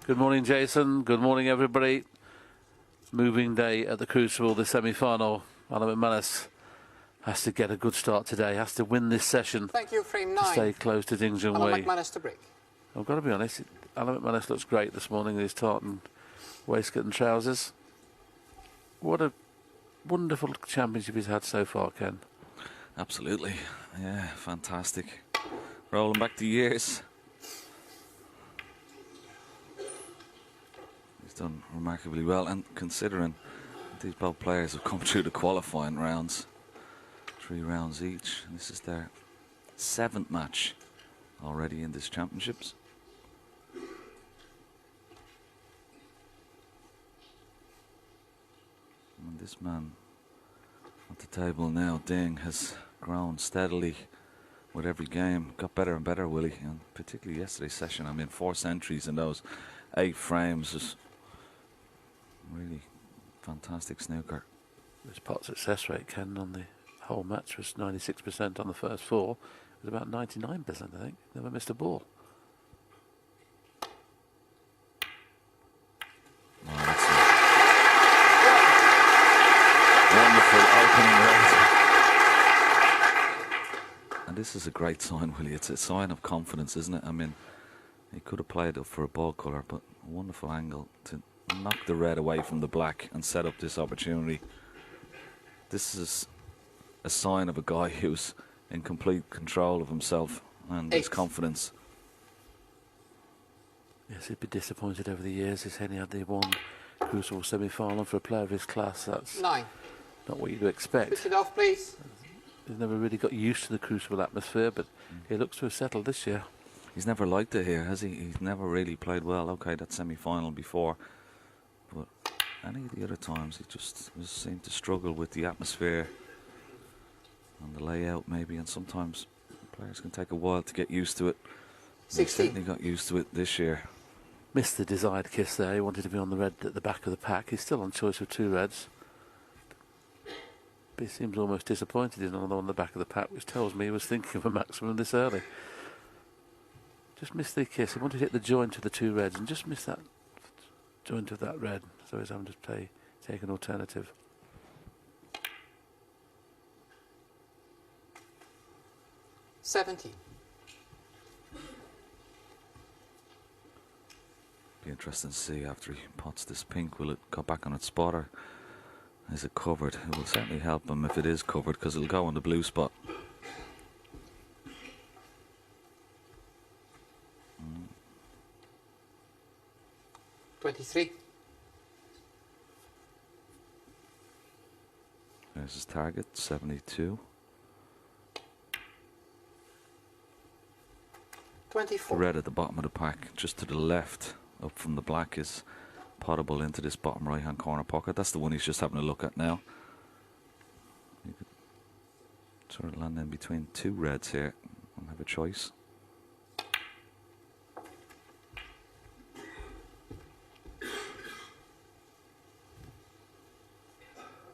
Good morning, Jason. Good morning, everybody. Moving day at the Crucible, the semi-final. Alan McManus has to get a good start today, has to win this session. Thank you, frame 9. To stay close to Junhui. Alan McManus to break. I've got to be honest, Alan McManus looks great this morning in his tartan waistcoat and trousers. What a wonderful championship he's had so far, Ken. Absolutely. Yeah, fantastic. Rolling back the years. He's done remarkably well, and considering these both players have come through the qualifying rounds, 3 rounds each, and this is their 7th match already in this championships. And this man at the table now, Ding, has grown steadily with every game. Got better and better, Willie, and particularly yesterday's session. I mean, 4 centuries in those 8 frames is really fantastic snooker. His pot success rate, Ken, on the whole match was 96% on the first 4. It was about 99%, I think. Never missed a ball. Oh, that's a wonderful opening rate. And this is a great sign, Willie. It's a sign of confidence, isn't it? I mean, he could have played up for a ball colour, but a wonderful angle to knock the red away from the black and set up this opportunity. This is a sign of a guy who's in complete control of himself and his confidence. Yes, he'd be disappointed over the years. He's only had the one Crucible semi-final for a player of his class. That's 9. Not what you'd expect. Switch it off, please. He's never really got used to the Crucible atmosphere, but he looks to have settled this year. He's never liked it here, has he? He's never really played well. Okay, that semi-final before, but any of the other times he just seemed to struggle with the atmosphere and the layout maybe, and sometimes players can take a while to get used to it. 16. He certainly got used to it this year. Missed the desired kiss there. He wanted to be on the red at the back of the pack. He's still on choice of 2 reds. But he seems almost disappointed he's not on the one at the back of the pack, which tells me he was thinking of a maximum this early. Just missed the kiss. He wanted to hit the joint of the 2 reds and just missed that joint of that red. So he's having to take an alternative. $70. Be interesting to see after he pots this pink, will it go back on its spot or is it covered? It will certainly help him if it is covered, because it'll go on the blue spot. Mm. 23. There's his target, 72. 24. The red at the bottom of the pack, just to the left, up from the black, is potable into this bottom right hand corner pocket. That's the one he's just having a look at now. You could sort of land in between 2 reds here and have a choice.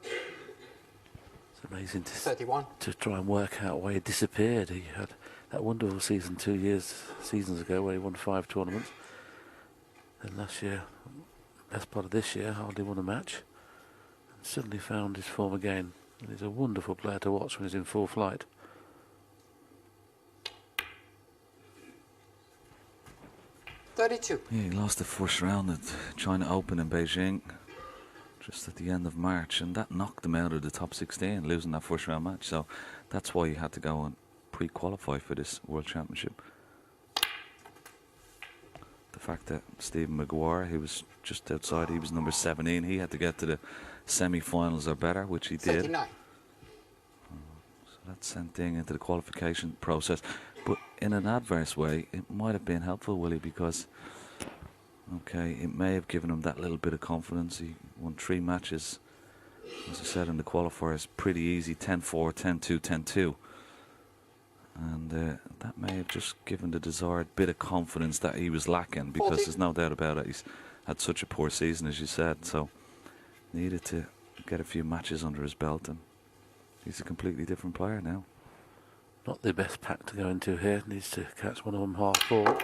It's amazing 31. to try and work out why he disappeared. He had that wonderful season 2 seasons ago where he won 5 tournaments. Then last year, best part of this year, hardly won a match. And suddenly found his form again. And he's a wonderful player to watch when he's in full flight. $32. Yeah, he lost the first round at China Open in Beijing just at the end of March, and that knocked him out of the top 16, losing that first round match. So that's why he had to go and pre-qualify for this World Championship. The fact that Stephen Maguire, he was just outside, he was number 17, he had to get to the semi-finals or better, which he did. 79. So that sent Ding into the qualification process. But in an adverse way, it might have been helpful, Willie, because, okay, it may have given him that little bit of confidence. He won 3 matches, as I said, in the qualifiers, pretty easy, 10-4, 10-2, 10-2. And that may have just given the desired bit of confidence that he was lacking, because 40. there's no doubt about it. He's had such a poor season, as you said, so needed to get a few matches under his belt, and he's a completely different player now. Not the best pack to go into here. Needs to catch one of them half ball.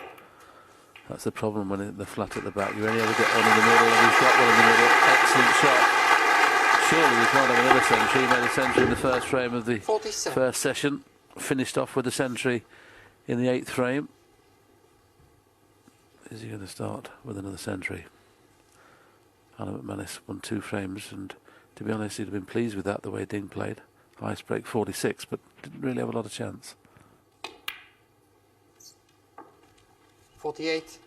That's the problem when they're flat at the back. You only ever get one in the middle, and he's got one in the middle. Excellent shot. Surely we can't have another century. He made a century in the first frame of the 47. first session. Finished off with a century in the 8th frame. Is he going to start with another century? Alan McManus won 2 frames, and to be honest, he'd have been pleased with that, the way Ding played. Highest break 46, but didn't really have a lot of chance. 48.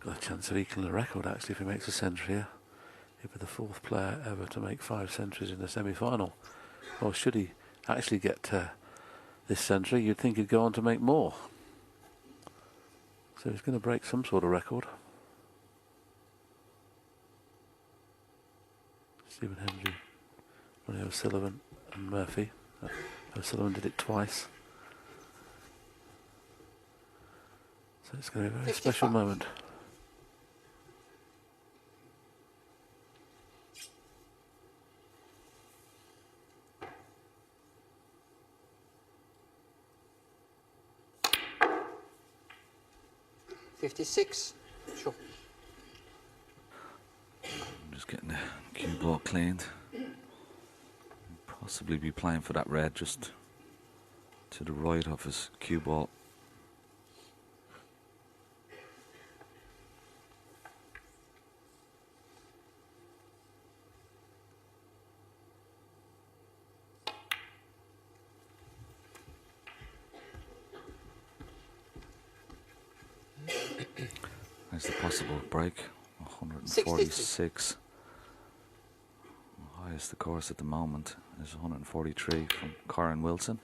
Got a chance of equaling a record, actually, if he makes a century here. He'd be the 4th player ever to make 5 centuries in a semi-final. Or should he actually get this century, you'd think he'd go on to make more. So he's going to break some sort of record. Stephen Hendry, Ronnie O'Sullivan and Murphy. O'Sullivan did it twice. So it's going to be a very 55. special moment. $56. Sure. I'm just getting the cue ball cleaned. Possibly be playing for that red just to the right of his cue ball. There's the possible break. 146. The highest, of course, at the moment is 143 from Corin Wilson.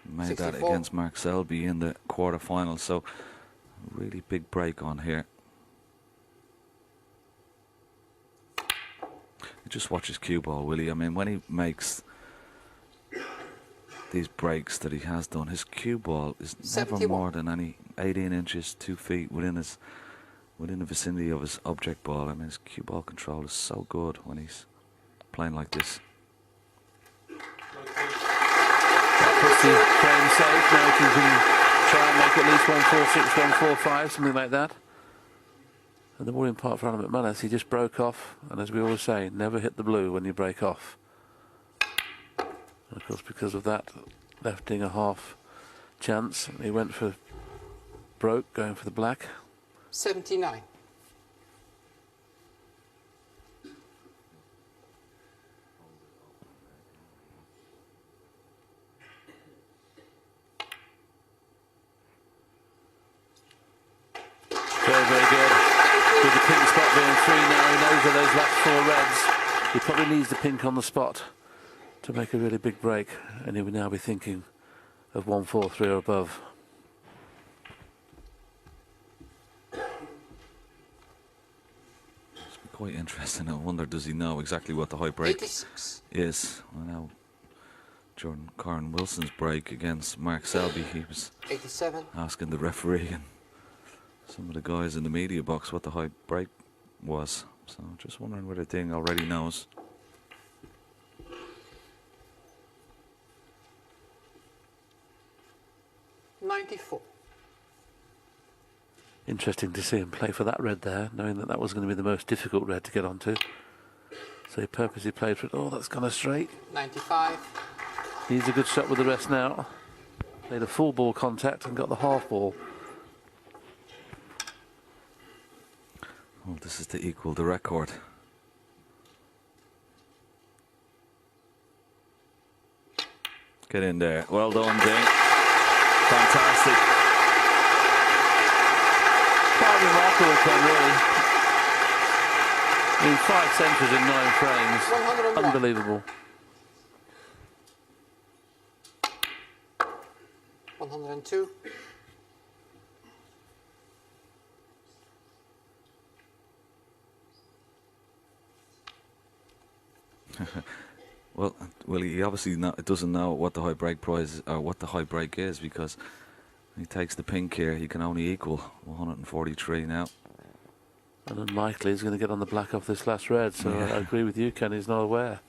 Made that 64. against Mark Selby in the quarterfinal. So, really big break on here. Just watch his cue ball, will he? I mean, when he makes these breaks that he has done, his cue ball is never 71. more than any 18 inches, 2 feet within the vicinity of his object ball. I mean, his cue ball control is so good when he's playing like this. That puts the frame safe. Now he can try and make at least 146, 145, something like that. And the worrying part for Alan McManus, he just broke off, and as we always say, never hit the blue when you break off. And of course, because of that, left Ding a half chance. He went for broke, going for the black. 79. Very, very good. With the pink spot being 3 now, he knows that those last 4 reds. He probably needs the pink on the spot to make a really big break, and he would now be thinking of 143 or above. It's quite interesting. I wonder, does he know exactly what the high break 86. is? I know Jordan Corin Wilson's break against Mark Selby, he was 87. asking the referee and some of the guys in the media box what the high break was. So just wondering whether Ding already knows. $94. Interesting to see him play for that red there, knowing that that was going to be the most difficult red to get onto. So he purposely played for it. Oh, that's gone straight. 95. He's a good shot with the rest now. Made a full ball contact and got the half ball. Well, this is to equal the record. Get in there. Well done, Ding. Fantastic. Quite remarkable, Ken, really. I mean, 5 centuries in 9 frames. 101. Unbelievable. 102. Well, he obviously doesn't know what the high break prize or what the high break is, because he takes the pink here. He can only equal 143 now. And unlikely he's going to get on the black off this last red. So I agree with you, Ken. He's not aware.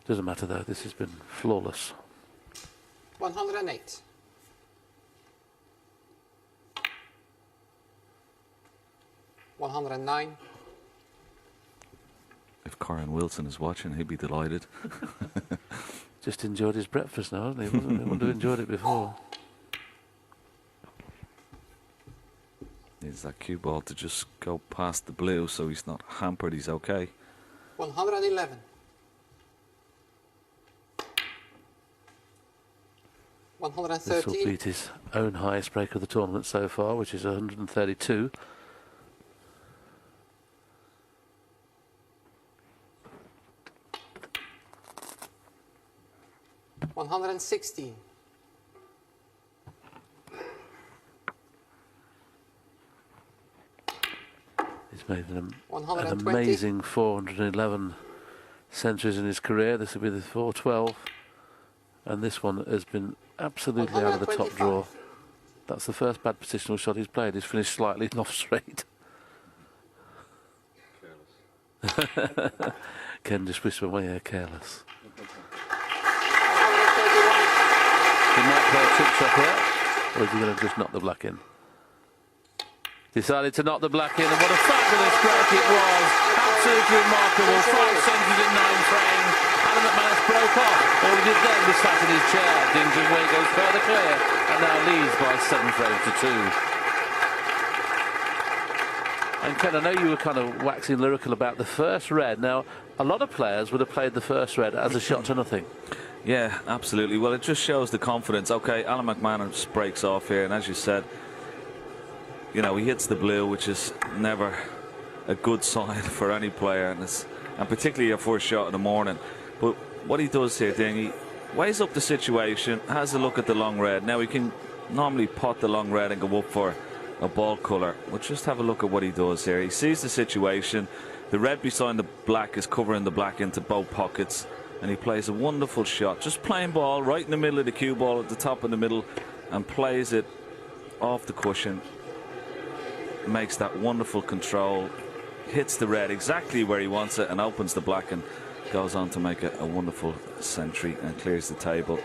Doesn't matter though. This has been flawless. 108. $109. If Corin Wilson is watching, he'd be delighted. Just enjoyed his breakfast now, hasn't he? He wouldn't have enjoyed it before. Needs that cue ball to just go past the blue so he's not hampered. He's okay. 111. This will beat his own highest break of the tournament so far, which is 132. $116. He's made an 120. amazing 411 centuries in his career. This will be the 412. And this one has been absolutely out of the top draw. That's the first bad positional shot he's played. He's finished slightly off straight. Careless. Ken just whispered away here, careless. He might play a trick shot here, or is he going to just knock the black in? Decided to knock the black in, and what a fabulous break it was. Absolutely remarkable. 5 centuries in 9 frames. Alan McManus broke off. All he did then was sat in his chair. Junhui goes further clear, and now leads by 7 frames to 2. And Ken, I know you were kind of waxing lyrical about the first red. Now, a lot of players would have played the first red as a shot to nothing. Yeah, absolutely. Well, it just shows the confidence. Okay, Alan McManus breaks off here, and as you said, you know, he hits the blue, which is never a good sign for any player, and particularly a first shot in the morning. But what he does here, Ding, he weighs up the situation, has a look at the long red. Now, he can normally pot the long red and go up for a ball colour. But just have a look at what he does here. He sees the situation. The red beside the black is covering the black into both pockets, and he plays a wonderful shot. Just plain ball right in the middle of the cue ball at the top of the middle, and plays it off the cushion. Makes that wonderful control, hits the red exactly where he wants it, and opens the black, and goes on to make a wonderful century and clears the table.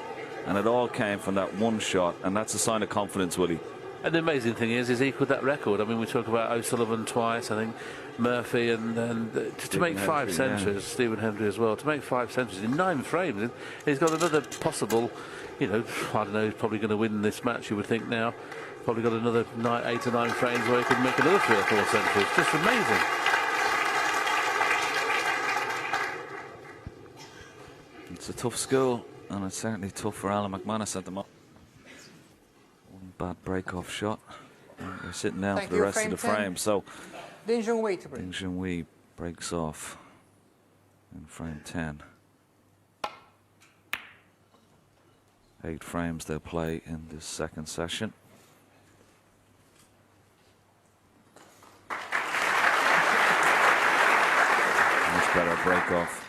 And it all came from that one shot, and that's a sign of confidence, Willie. And the amazing thing is he's equalled that record. I mean, we talk about O'Sullivan twice, I think Murphy, and to make 5 centuries, Stephen Hendry as well, to make 5 centuries in 9 frames, he's got another possible, you know, I don't know, he's probably going to win this match, you would think now. Probably got another 8 or 9 frames where he could make another 3 or 4 centuries. Just amazing. It's a tough school, and it's certainly tough for Alan McManus at the moment. One bad break-off shot. And they're sitting down for the rest of the frame. So Junhui breaks off in frame 10. 8 frames they'll play in this second session. Much better break off.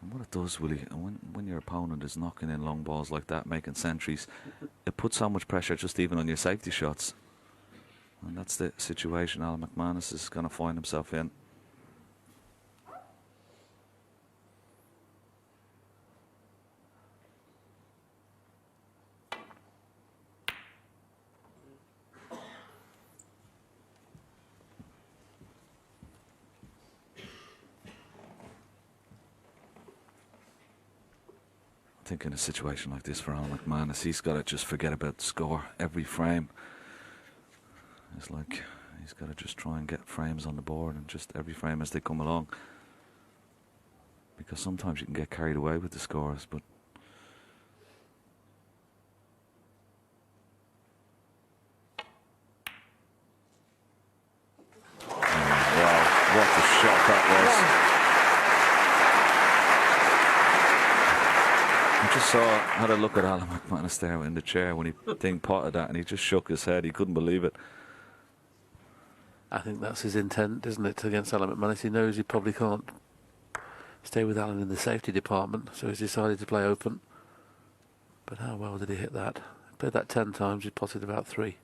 And what it does, Willie, and when your opponent is knocking in long balls like that, making centuries, it puts so much pressure just even on your safety shots. And that's the situation Alan McManus is going to find himself in. I think in a situation like this for Alan McManus, he's got to just forget about the score every frame. It's like he's got to just try and get frames on the board, and just every frame as they come along. Because sometimes you can get carried away with the scores, but wow, what a shot that was. I just had a look at Alan McManus there in the chair when he potted that, and he just shook his head. He couldn't believe it. I think that's his intent, isn't it, against Alan McManus? He knows he probably can't stay with Alan in the safety department, so he's decided to play open. But how well did he hit that? He played that 10 times, he potted about 3.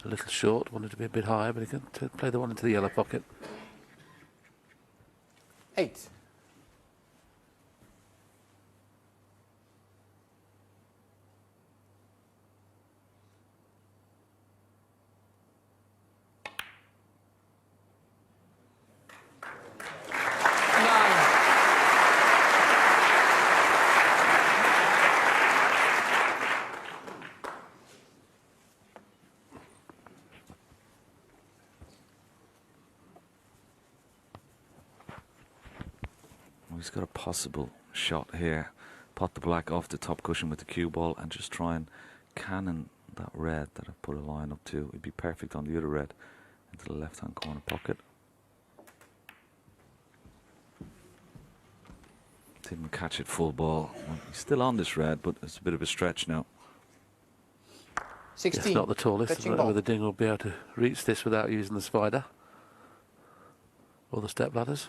A little short, wanted to be a bit higher, but he can play the one into the yellow pocket. 8. He's got a possible shot here. Pot the black off the top cushion with the cue ball and just try and cannon that red that I've put a line up to. It'd be perfect on the other red into the left hand corner pocket. Didn't catch it full ball. Well, he's still on this red, but it's a bit of a stretch now. 16. It's not the tallest. I Fetching don't know ball. whether Ding will be able to reach this without using the spider or the step ladders.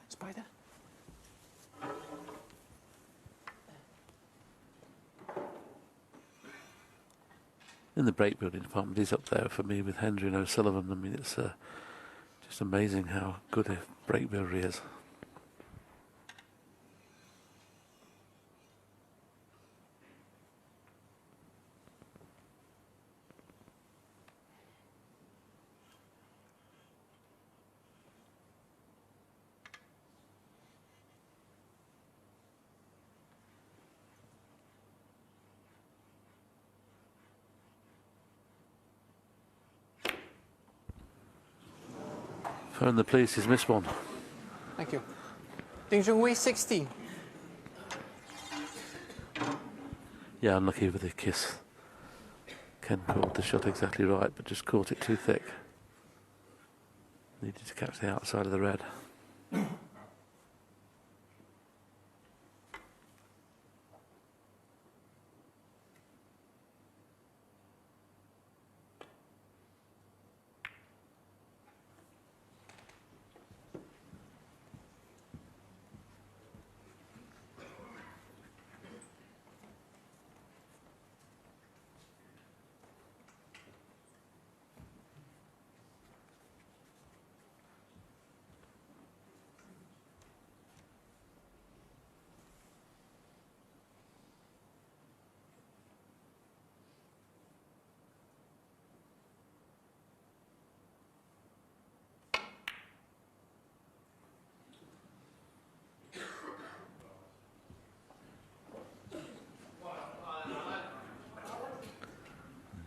Spider. In the break building department, he's up there for me with Hendry and O'Sullivan. I mean, it's just amazing how good a break builder he is. Phone the police, he's missed one. Thank you. Junhui 16. Yeah, unlucky with the kiss. Ken caught the shot exactly right, but just caught it too thick. Needed to catch the outside of the red.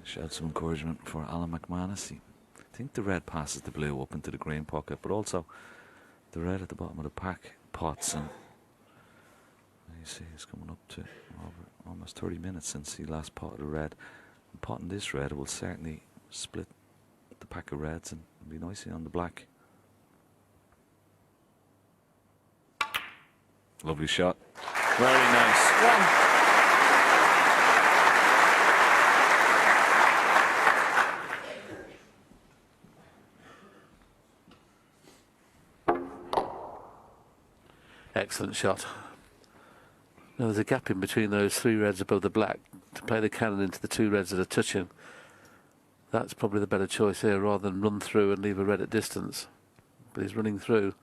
Showed some encouragement for Alan McManus. I think the red passes the blue up into the green pocket, but also the red at the bottom of the pack pots. And you see he's coming up to over almost 30 minutes since he last potted a red. And potting this red will certainly split the pack of reds and be nicely on the black. Lovely shot. Very nice. 1. Excellent shot. Now there's a gap in between those 3 reds above the black to play the cannon into the 2 reds that are touching. That's probably the better choice here rather than run through and leave a red at distance. But he's running through.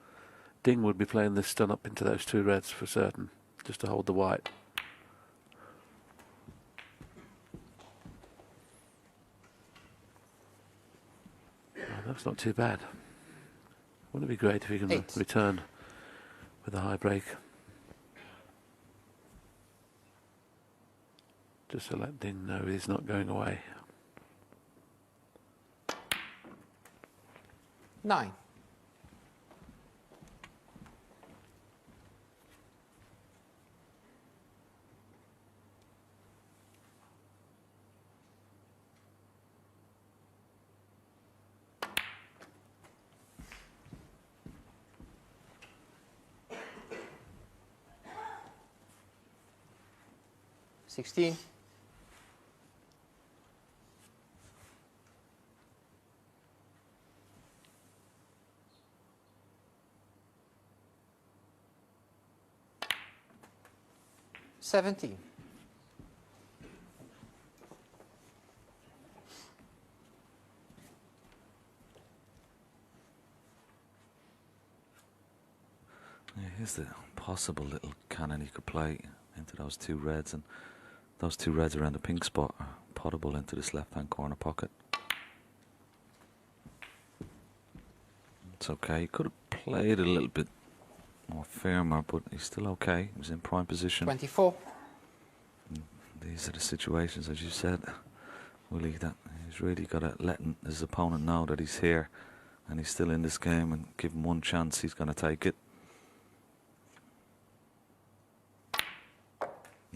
Ding would be playing this stun up into those 2 reds for certain, just to hold the white. Oh, that's not too bad. Wouldn't it be great if he can 8. return with a high break? Just to let Ding know he's not going away. 9. 16. $17. Yeah, here's the possible little cannon you could play into those two reds, and those two reds around the pink spot are potable into this left-hand corner pocket. It's okay. He could have played a little bit more firmer, but he's still okay. He was in prime position. 24. These are the situations, as you said, Willie, that he's really got to let his opponent know that he's here and he's still in this game, and give him one chance, he's going to take it.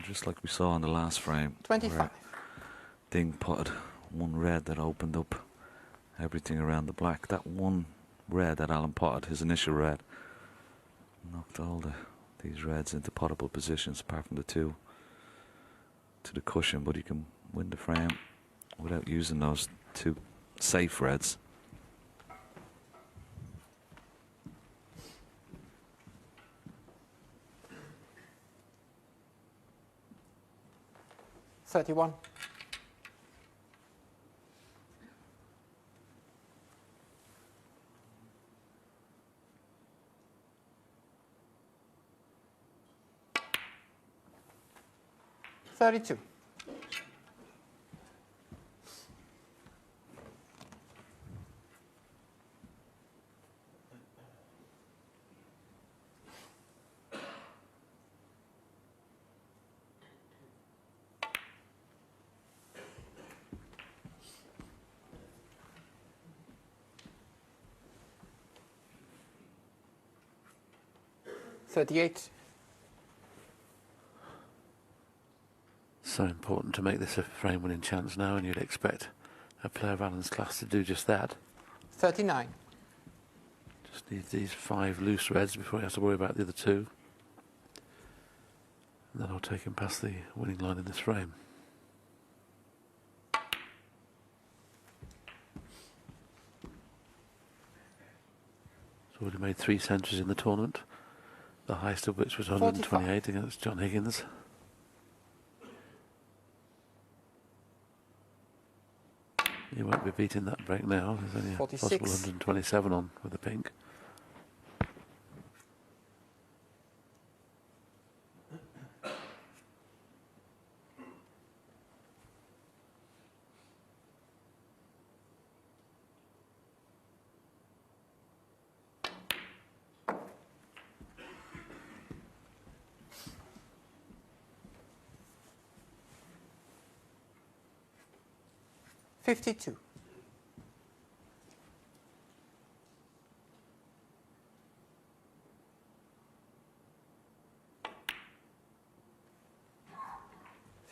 Just like we saw in the last frame, 25. Ding potted one red that opened up everything around the black. That one red that Alan potted, his initial red, knocked all these reds into potable positions, apart from the two to the cushion. But you can win the frame without using those two safe reds. $31. $32. $38. So important to make this a frame-winning chance now, and you'd expect a player of Alan's class to do just that. 39. Just needs these 5 loose reds before he has to worry about the other 2. And then I'll take him past the winning line in this frame. He's already made 3 centuries in the tournament, the highest of which was 128 against John Higgins. He won't be beating that break now. There's only a 46. possible 127 on with the pink. $52.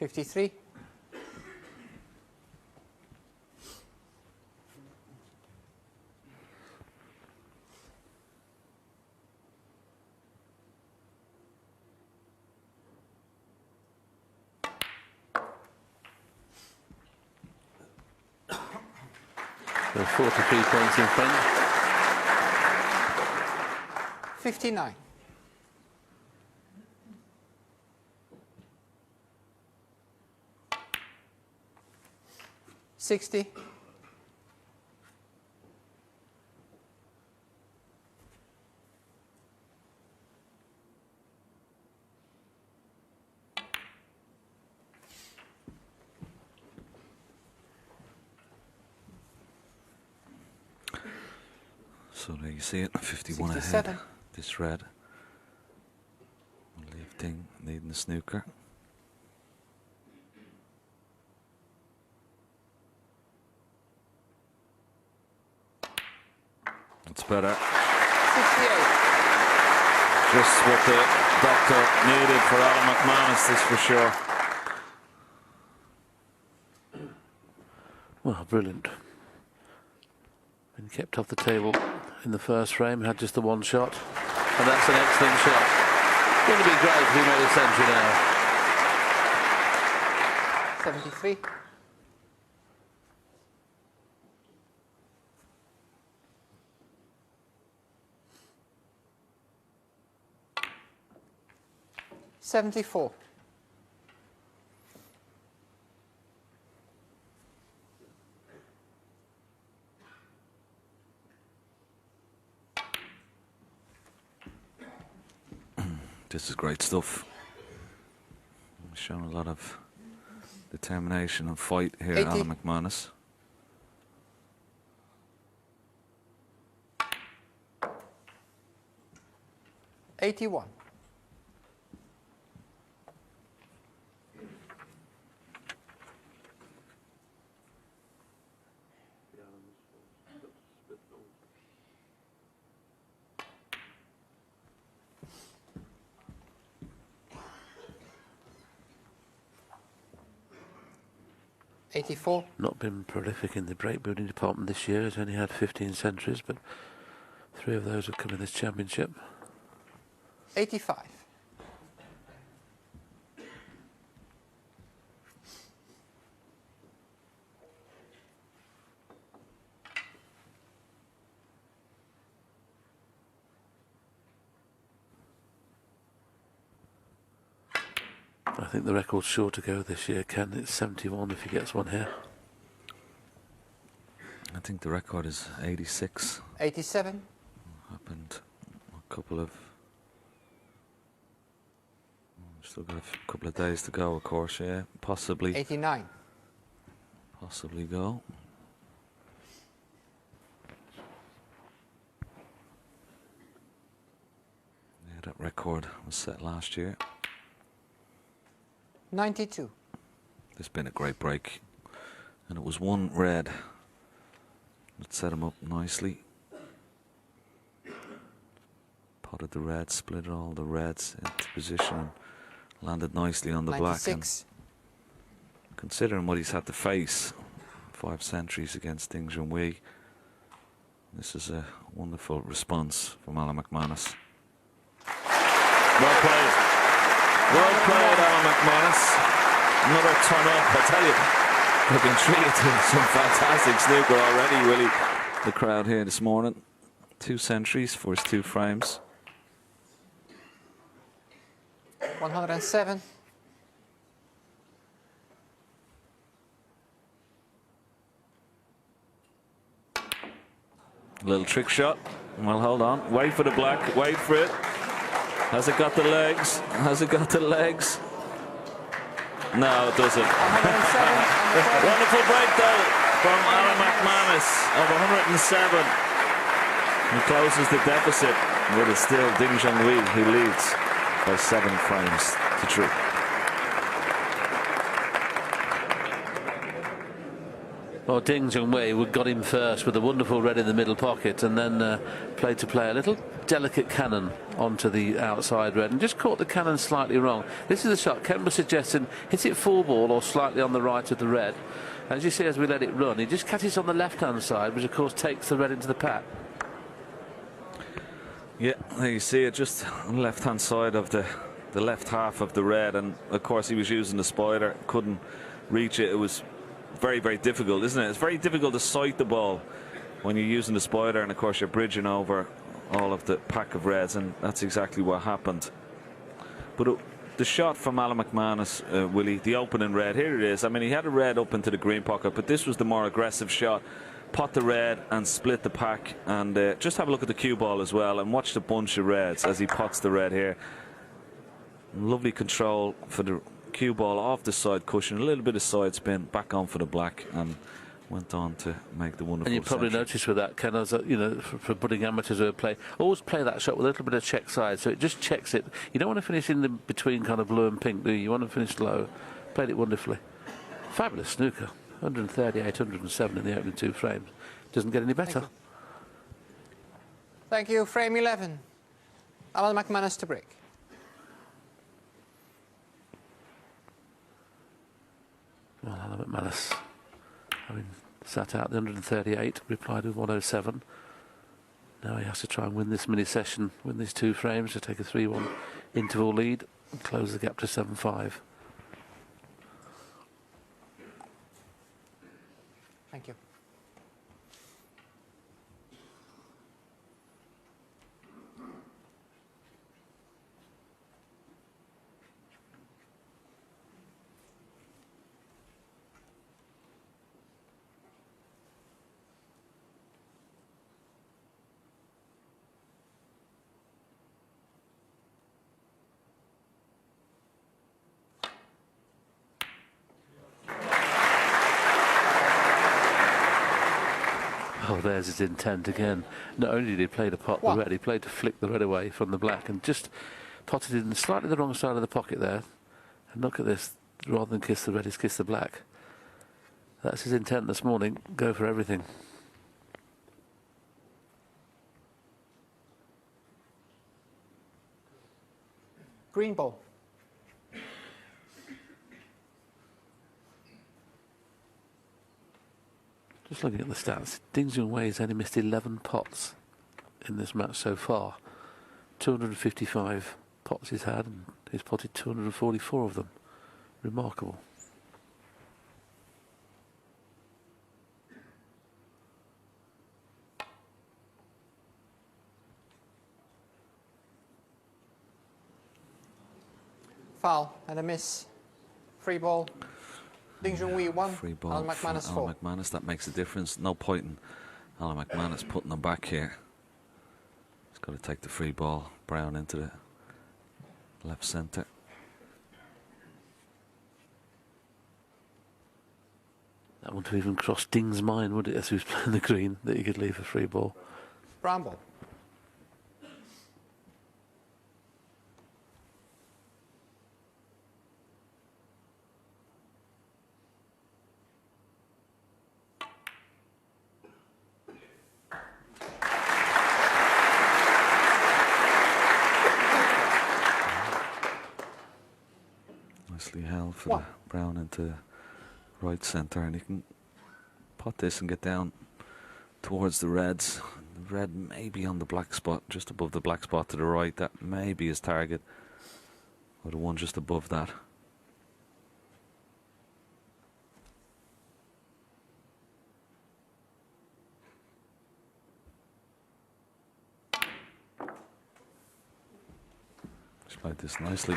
$53. So 43 points in front. 59. $60. So there you see it, 51 67. ahead. This red. We'll leave Ding needing the snooker. That's better. 68. Just what the doctor needed for Alan McManus, this for sure. Well, brilliant. Been kept off the table in the first frame, had just the one shot, and that's an excellent shot. Wouldn't it be great if he made a century now? 73. $74. This is great stuff. Showing a lot of determination and fight here, 80. Alan McManus. $81. $84. Not been prolific in the breakbuilding department this year. He's only had 15 centuries, but 3 of those have come in this championship. 85. I think the record's sure to go this year, Ken. It's 71 if he gets one here. I think the record is 86. 87. Happened a couple of... Still got a couple of days to go, of course, yeah. Possibly. 89. Possibly go. Yeah, that record was set last year. 92. There's been a great break. And it was one red that set him up nicely. Potted the red, split all the reds into position and landed nicely on the 96. black. And considering what he's had to face, 5 centuries against Junhui, this is a wonderful response from Alan McManus. Well played. Well played, Alan McManus. Another ton up. I tell you, they've been treated to some fantastic snooker already, Willie. The crowd here this morning. 2 centuries for his 2 frames. 107. Little trick shot. Well, hold on. Wait for the black. Wait for it. Has it got the legs? Has it got the legs? No, it doesn't. 107. Wonderful break, though, from Alan McManus of 107. He closes the deficit, but it's still Ding Junhui who leads by 7 frames to 3. Well, Ding Junhui got him first with a wonderful red in the middle pocket, and then played to play a little delicate cannon onto the outside red and just caught the cannon slightly wrong. This is the shot Ken was suggesting, hit it full ball or slightly on the right of the red. As you see, as we let it run, he just catches on the left hand side, which of course takes the red into the pack. Yeah, there you see it, just on the left hand side of the left half of the red, and of course he was using the spider, couldn't reach it. It was very, very difficult, isn't it? It's very difficult to sight the ball when you're using the spider, and of course you're bridging over all of the pack of reds, and that's exactly what happened. But the shot from Alan McManus, Willie, the opening red, here it is. I mean, he had a red up into the green pocket, but this was the more aggressive shot. Pot the red and split the pack, and just have a look at the cue ball as well and watch the bunch of reds as he pots the red here. Lovely control for the cue ball off the side cushion, a little bit of side spin, back on for the black, and went on to make the wonderful. And you probably century. noticed with that, Ken, as you know, for budding amateurs who play, always play that shot with a little bit of check side, so it just checks it. You don't want to finish in the between kind of blue and pink, do you? You want to finish low. Played it wonderfully. Fabulous snooker. 138, 107 in the opening 2 frames. Doesn't get any better. Thank you. Frame 11. Alan McManus to break. Well, Alan McManus, having sat out the 138, replied with 107. Now he has to try and win this mini session, win these 2 frames to take a 3-1 interval lead and close the gap to 7-5. Thank you. Oh, there's his intent again. Not only did he play to pot What? the red, he played to flick the red away from the black and just potted it in slightly the wrong side of the pocket there. And look at this, rather than kiss the red, he's kissed the black. That's his intent this morning, go for everything. Green ball. Just looking at the stats, Junhui has only missed 11 pots in this match so far. 255 pots he's had, and he's potted 244 of them. Remarkable. Foul and a miss. Free ball. Ding Junhui 1. Free ball. Alan McManus for 4. Alan McManus, that makes a difference. No point in Alan McManus putting them back here. He's got to take the free ball. Brown into the left centre. That wouldn't have even crossed Ding's mind, would it, as he was playing the green, that he could leave a free ball. Brown ball. Nicely held for the brown into right centre, and he can pot this and get down towards the reds. The red may be on the black spot, just above the black spot to the right. That may be his target, or the one just above that. Just played this nicely.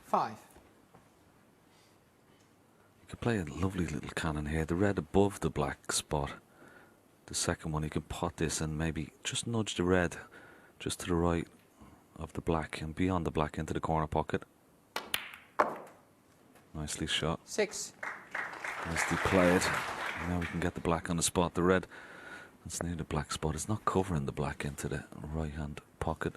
Five. You could play a lovely little cannon here. The red above the black spot. The second one, you can pot this and maybe just nudge the red just to the right of the black and beyond the black into the corner pocket. Nicely shot. 6. Nicely played. Now we can get the black on the spot. The red that's near the black spot is not covering the black into the right hand pocket.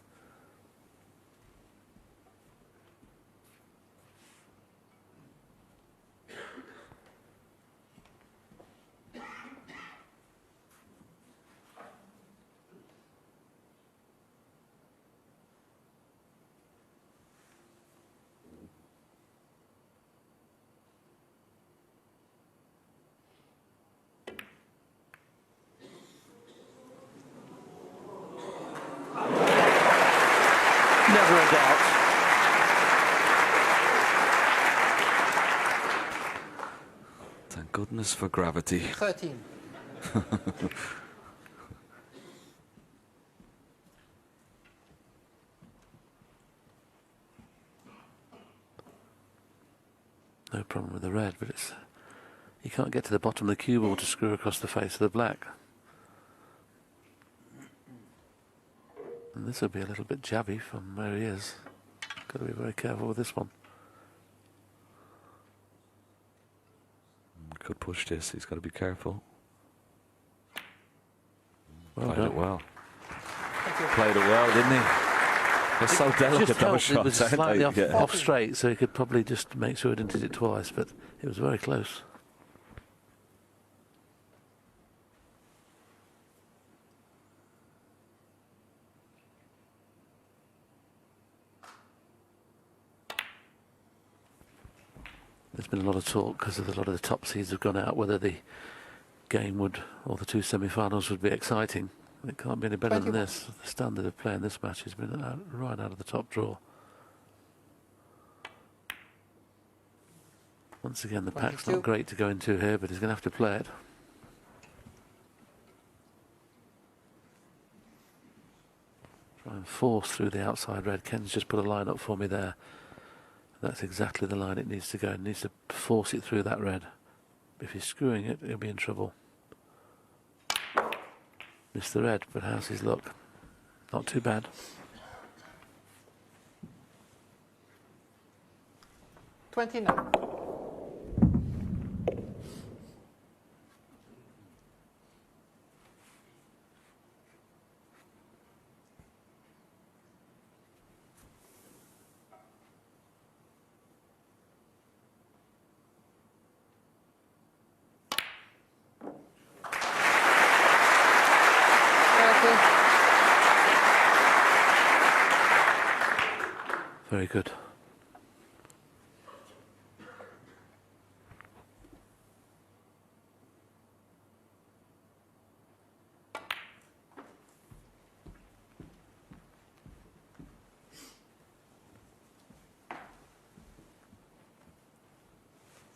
Never a doubt. Thank goodness for gravity. 13. No problem with the red, but it's you can't get to the bottom of the cue ball to screw across the face of the black. And this will be a little bit jabby from where he is. Got to be very careful with this one. Could push this. He's got to be careful. Well Played done. it well. Thank you. Played it well, didn't he? It's so delicate, Just those felt it was shots, aren't slightly they? off, Yeah. off straight, so he could probably just make sure he didn't hit it twice, but it was very close. There's been a lot of talk because a lot of the top seeds have gone out whether the game would, or the two semi-finals would be exciting. It can't be any better than 21. this. The standard of playing this match has been right out of the top draw. Once again, the pack's 22. not great to go into here, but he's going to have to play it. Try and force through the outside red. Ken's just put a line up for me there. That's exactly the line it needs to go. It needs to force it through that red. If he's screwing it, he'll be in trouble. Missed the red, but how's his luck? Not too bad. 29. Very good.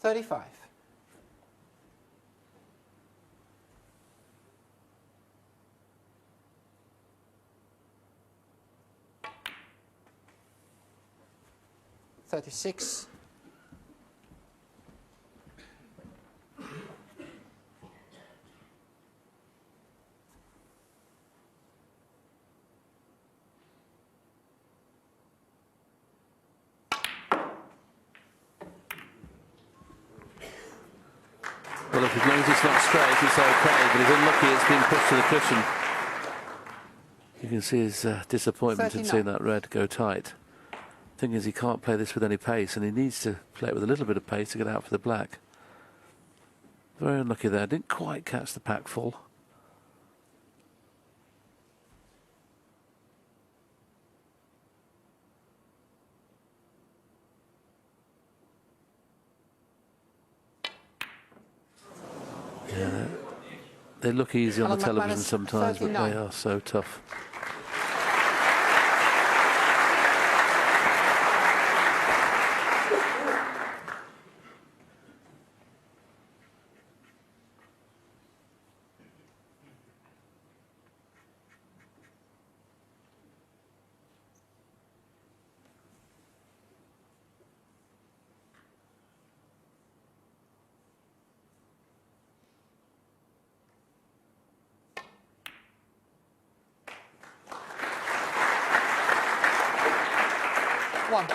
$35. $36. Well, if as long as it's not straight, it's okay, but he's unlucky it's been pushed to the cushion. You can see his disappointment in 39. seeing that red go tight. Thing is, he can't play this with any pace, and he needs to play it with a little bit of pace to get out for the black. Very unlucky there. Didn't quite catch the pack full. Yeah, they look easy on the television McManus, sometimes, but 39. they are so tough. One.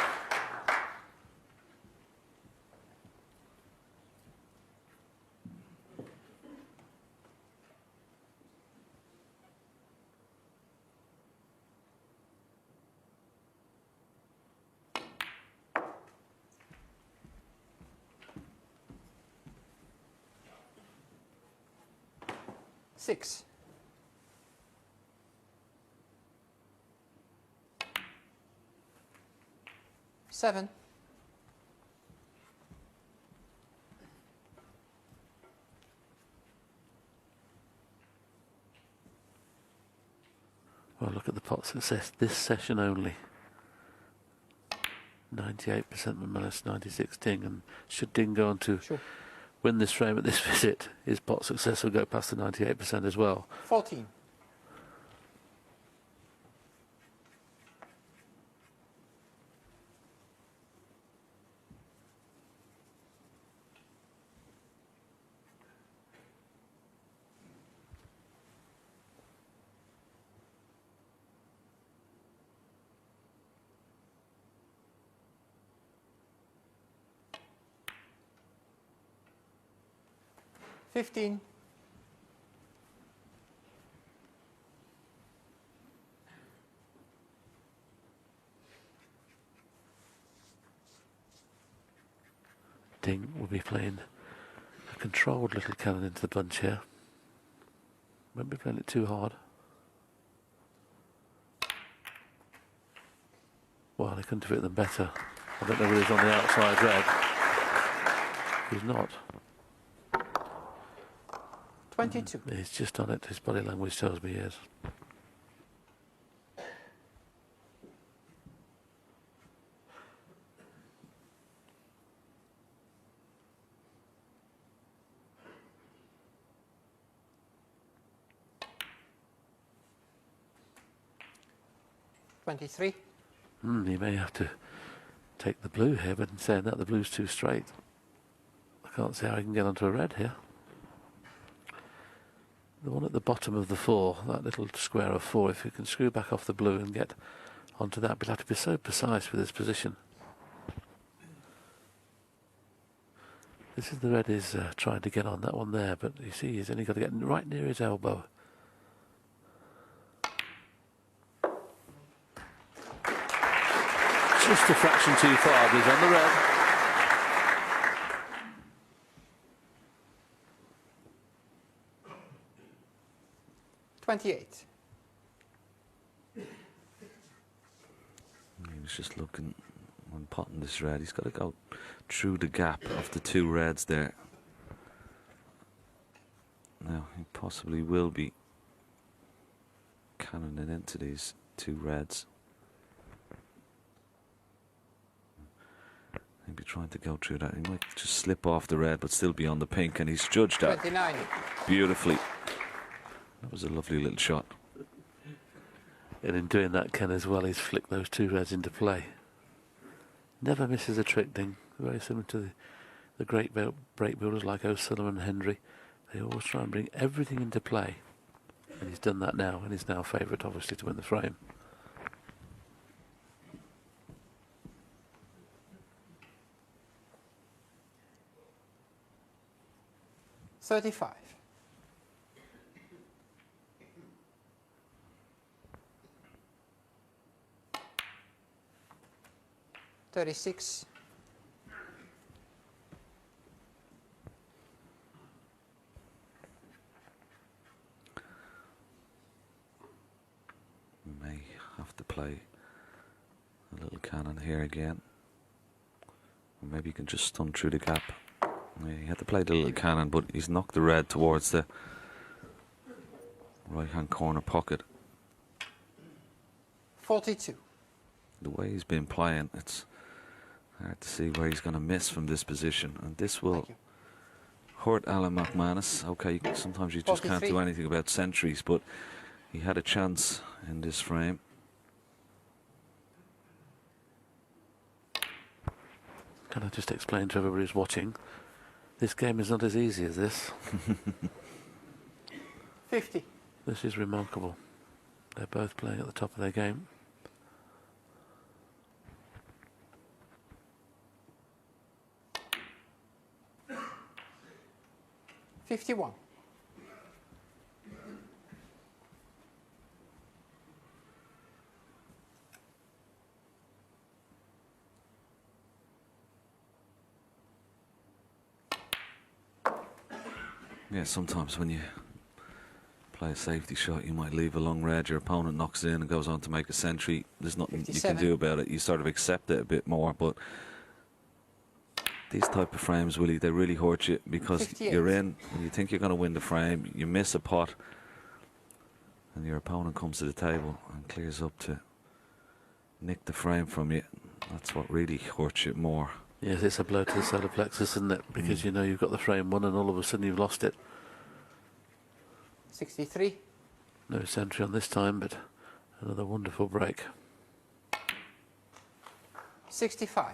Six. Seven. Well, look at the pot success this session only. 98% McManus, 96 Ding, and should Ding go on to Sure. win this frame at this visit, his pot success will go past the 98% as well. 14. $15. Ding will be playing a controlled little cannon into the bunch here. Won't be playing it too hard. Well, they couldn't have hit them better. I don't know whether he's on the outside red. He's not. 22. He's just on it. His body language tells me he is. $23. He may have to take the blue here, but in saying that, the blue's too straight. I can't see how he can get onto a red here. The one at the bottom of the 4, that little square of 4, if you can screw back off the blue and get onto that, we'll have to be so precise with his position. This is the red is trying to get on that one there, but you see he's only got to get right near his elbow. Just a fraction too far, but he's on the red. $28. He was just looking when potting this red. He's got to go through the gap of the 2 reds there. Now, he possibly will be cannoning into these 2 reds. Maybe trying to go through that. He might just slip off the red but still be on the pink, and he's judged that 29. beautifully. That was a lovely little shot. And in doing that, Ken, as well, he's flicked those 2 reds into play. Never misses a trick, Ding. Very similar to the great break builders like O'Sullivan and Hendry. They always try and bring everything into play. And he's done that now, and he's now favourite, obviously, to win the frame. $35. $36. We may have to play a little cannon here again. Or maybe you can just stun through the gap. Yeah, he had to play the little cannon, but he's knocked the red towards the right-hand corner pocket. 42. The way he's been playing, it's hard to see where he's going to miss from this position, and this will hurt Alan McManus. Okay, sometimes you just can't 43. do anything about centuries, but he had a chance in this frame. Can I just explain to everybody who's watching? This game is not as easy as this. 50. This is remarkable. They're both playing at the top of their game. $51. Yeah, sometimes when you play a safety shot, you might leave a long red, your opponent knocks it in and goes on to make a century. There's nothing you 57. can do about it. You sort of accept it a bit more, but these type of frames, Willie, they really hurt you because 58. you're in and you think you're going to win the frame, you miss a pot, and your opponent comes to the table and clears up to nick the frame from you. That's what really hurts you more. Yes, it's a blow to the solar plexus, isn't it? Because you know you've got the frame won and all of a sudden you've lost it. 63. No century on this time, but another wonderful break. 65.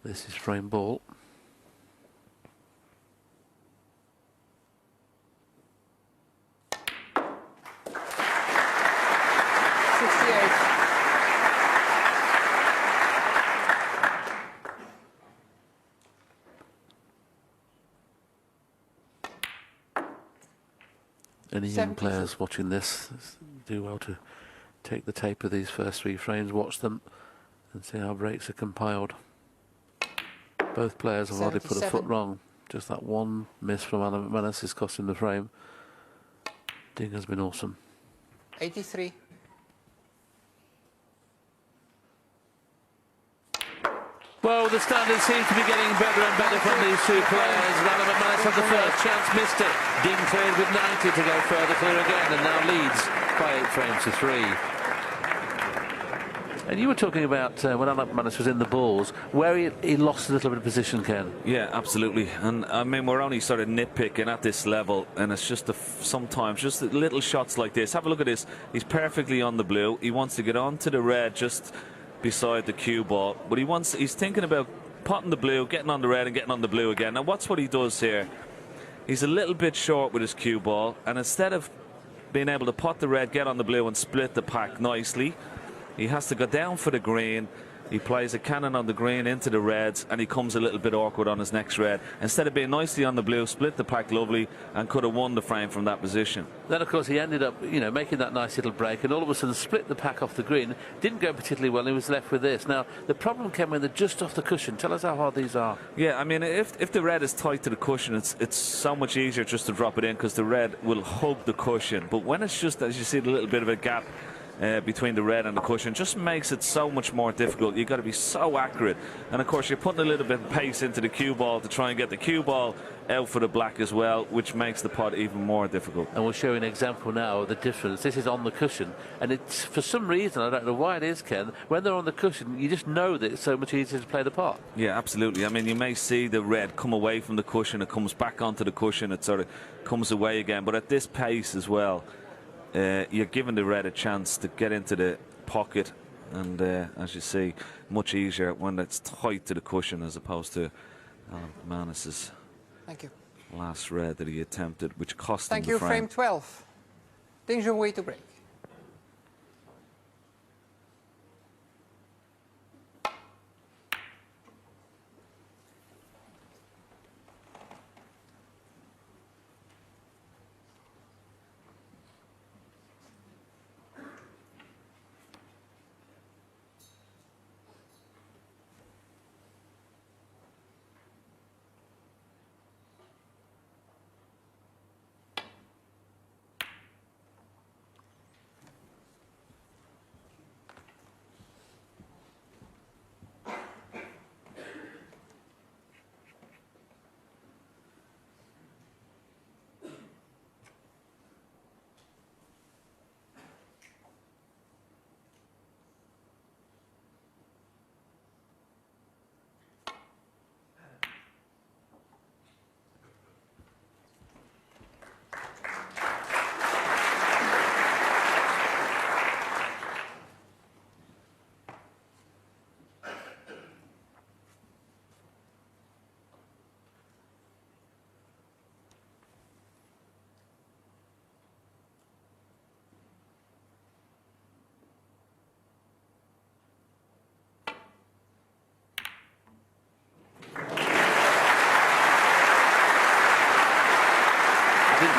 This is frame ball. Any young 72. players watching this do well to take the tape of these first 3 frames, watch them and see how breaks are compiled. Both players have already put a foot 77. wrong. Just that one miss from Alan McManus is costing the frame. Ding has been awesome. 83. Well, the standards seem to be getting better and better from these two players. Alan McManus had the first chance, missed it. Ding cleared with 90 to go further clear again, and now leads by 8 frames to 3. And you were talking about when Alan McManus was in the balls, where he lost a little bit of position, Ken. Yeah, absolutely. And I mean, we're only sort of nitpicking at this level, and it's just sometimes just little shots like this. Have a look at this. He's perfectly on the blue. He wants to get onto the red just beside the cue ball, but he's thinking about potting the blue, getting on the red, and getting on the blue again. Now, what's what he does here? He's a little bit short with his cue ball, and instead of being able to pot the red, get on the blue, and split the pack nicely, he has to go down for the green. He plays a cannon on the green into the reds, and he comes a little bit awkward on his next red. Instead of being nicely on the blue, split the pack lovely, and could have won the frame from that position. Then, of course, he ended up, making that nice little break, and all of a sudden split the pack off the green. Didn't go particularly well. He was left with this. Now, the problem came when they're just off the cushion. Tell us how hard these are. Yeah, I mean, if the red is tight to the cushion, it's so much easier just to drop it in because the red will hug the cushion. But when it's just, as you see, a little bit of a gap between the red and the cushion, just makes it so much more difficult. You've got to be so accurate, and of course you're putting a little bit of pace into the cue ball to try and get the cue ball out for the black as well, which makes the pot even more difficult. And we'll show you an example now of the difference. This is on the cushion, and it's for some reason, I don't know why it is, Ken, when they're on the cushion you just know that it's so much easier to play the pot. Yeah, absolutely. I mean, you may see the red come away from the cushion, it comes back onto the cushion, it sort of comes away again, but at this pace as well, you're giving the red a chance to get into the pocket, and as you see, much easier when it's tight to the cushion as opposed to Manus's last red that he attempted, which cost him the frame. Thank you, frame 12. Junhui to break.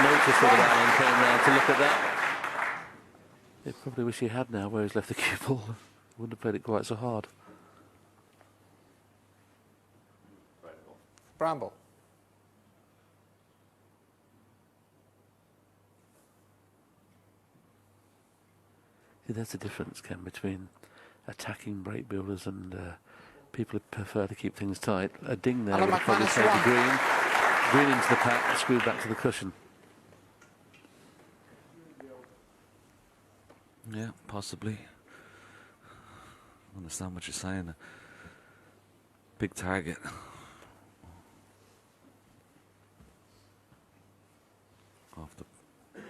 Notice that Alan came round to look at that. He probably wish he had now where he's left the cue ball. Wouldn't have played it quite so hard. Bramble. See, there's the difference, Ken, between attacking break builders and people who prefer to keep things tight. A ding there would probably take the green into the pack, screwed back to the cushion. Yeah, possibly. I understand what you're saying. A big target. Off the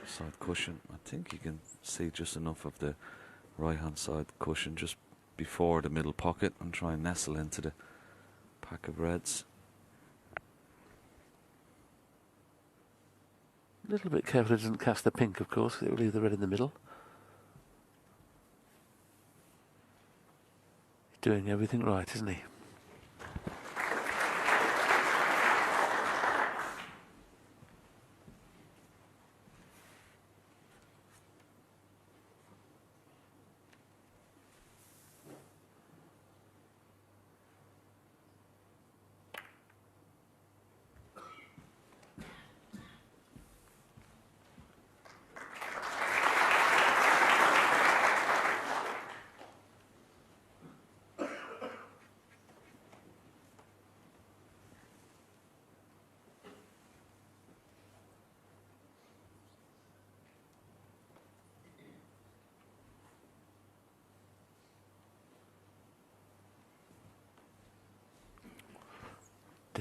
side cushion. I think you can see just enough of the right hand side cushion just before the middle pocket and try and nestle into the pack of reds. A little bit careful it doesn't cast the pink, of course, it will leave the red in the middle. Doing everything right, isn't he?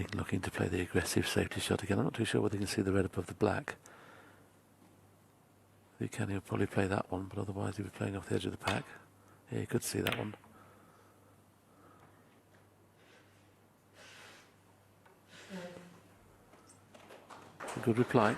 Ding looking to play the aggressive safety shot again. I'm not too sure whether you can see the red above the black. If he can, he'll probably play that one, but otherwise he'll be playing off the edge of the pack. Yeah, you could see that one. A good reply.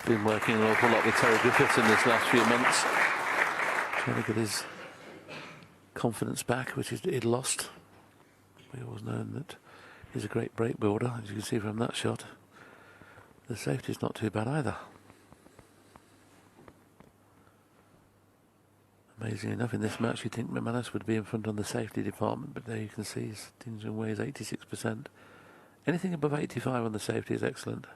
Been working an awful lot with Terry Griffiths in this last few months, trying to get his confidence back, which he'd lost. We always known that he's a great break builder, as you can see from that shot. The safety's not too bad either. Amazing enough, in this match you'd think McManus would be in front on the safety department, but there you can see Junhui is 86%. Anything above 85 on the safety is excellent.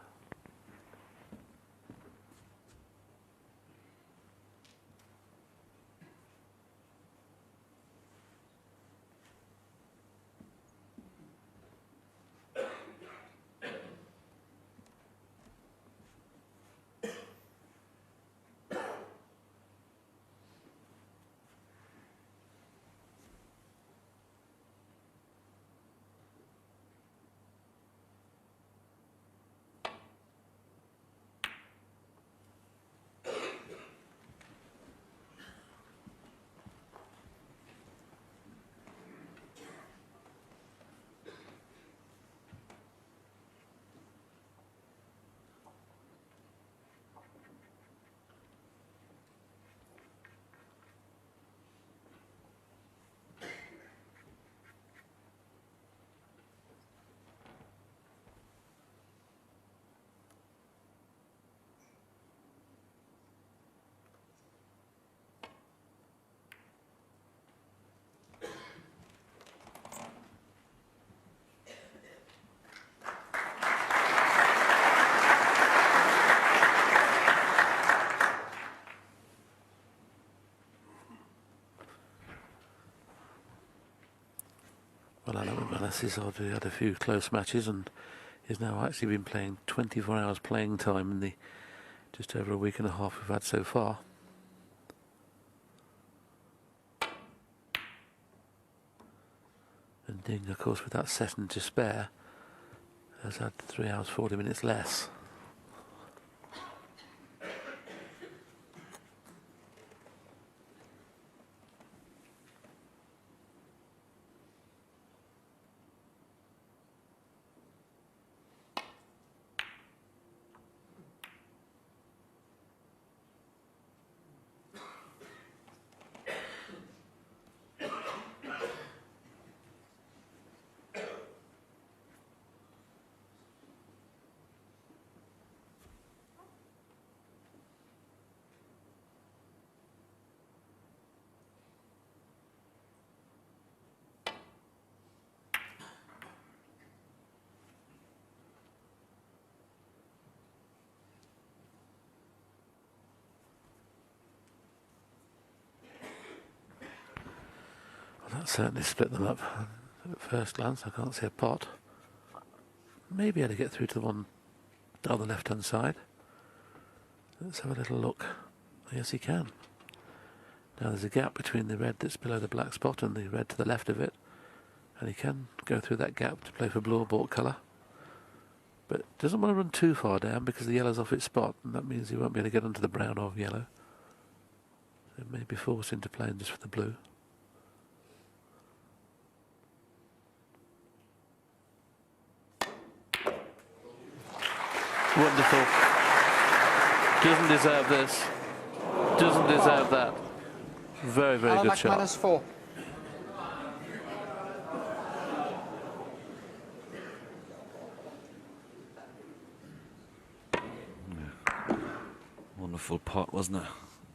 Well, I know McManus has already had a few close matches and he's now actually been playing 24 hours playing time in the just over a week and a half we've had so far. And Ding, of course, with that session to spare, has had 3 hours 40 minutes less. That certainly split them up. At first glance, I can't see a pot. Maybe I had to get through to the one down the left-hand side. Let's have a little look. Yes, he can. Now there's a gap between the red that's below the black spot and the red to the left of it, and he can go through that gap to play for blue or bought colour, but doesn't want to run too far down because the yellow's off its spot, and that means he won't be able to get onto the brown or yellow. So it may be forced into playing just for the blue. Wonderful. Doesn't deserve this. Doesn't deserve that. Very, very good shot. McManus 4. Wonderful pot, wasn't it?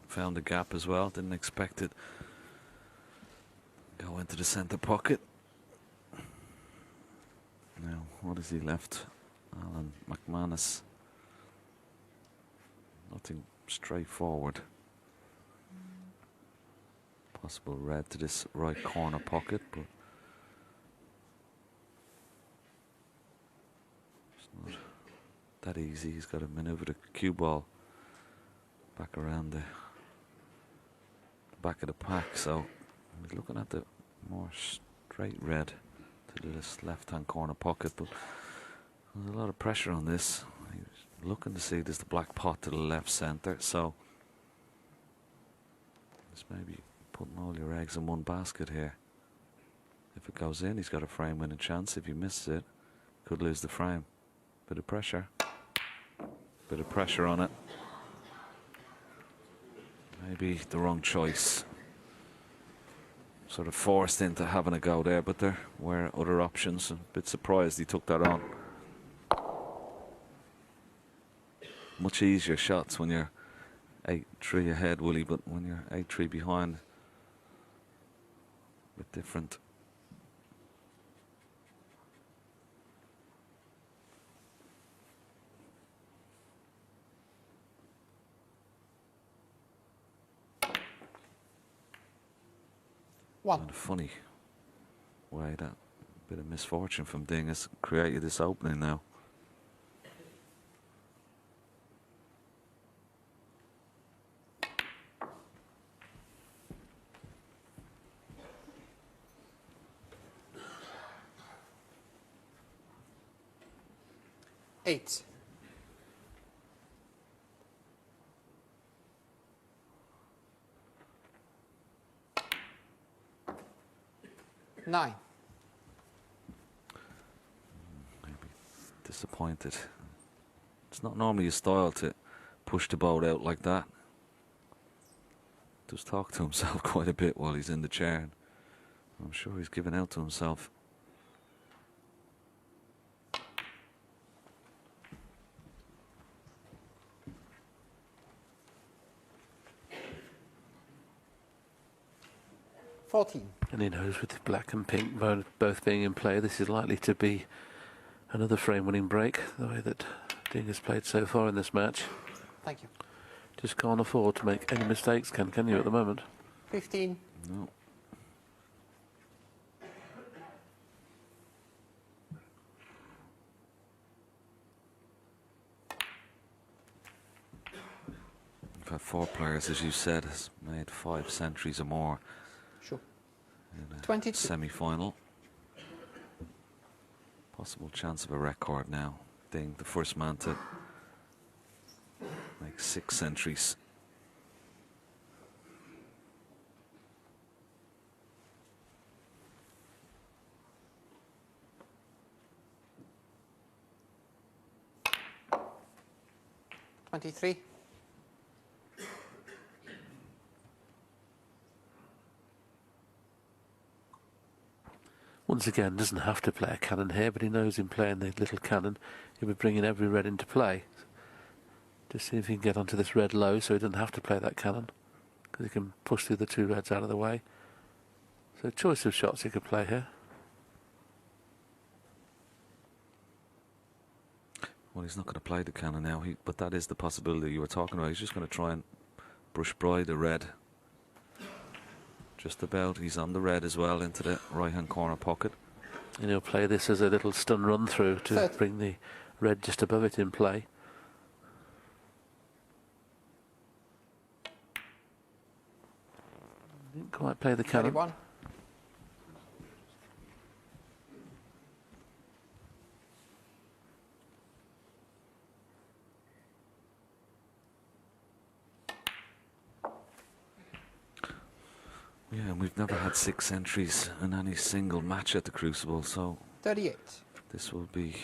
Found the gap as well. Didn't expect it. Go into the centre pocket. Now, what is he left? Alan McManus. Nothing straightforward. Possible red to this right corner pocket, but it's not that easy. He's got to manoeuvre the cue ball back around the back of the pack, so he's looking at the more straight red to this left-hand corner pocket, but there's a lot of pressure on this. He's looking to see there's the black pot to the left centre, so it's maybe putting all your eggs in one basket here. If it goes in, he's got a frame winning chance. If he misses it, could lose the frame. Bit of pressure. Bit of pressure on it. Maybe the wrong choice. Sort of forced into having a go there, but there were other options. A bit surprised he took that on. Much easier shots when you're 8-3 ahead, Willie, but when you're 8-3 behind, a bit different. One. And a funny way that bit of misfortune from Ding has created this opening now. Eight. Nine. Maybe disappointed. It's not normally his style to push the boat out like that. Does talk to himself quite a bit while he's in the chair. And I'm sure he's giving out to himself. And he knows with the black and pink both being in play, this is likely to be another frame-winning break, the way that Ding has played so far in this match. Thank you. Just can't afford to make any mistakes, can you, at the moment? 15. No. We've had 4 players, as you said, has made 5 centuries or more. Sure. In a 22. semi-final. Possible chance of a record now. Ding, the first man to make 6 centuries. $23. Once again, doesn't have to play a cannon here, but he knows in playing the little cannon, he'll be bringing every red into play. Just see if he can get onto this red low so he doesn't have to play that cannon, because he can push through the 2 reds out of the way. So choice of shots he could play here. Well, he's not going to play the cannon now, but that is the possibility you were talking about. He's just going to try and brush by the red. Just about. He's on the red as well into the right-hand corner pocket. And he'll play this as a little stun run through to 30. bring the red just above it in play. Didn't quite play the cannon. 31. Yeah, and we've never had 6 entries in any single match at the Crucible, so 38. this will be...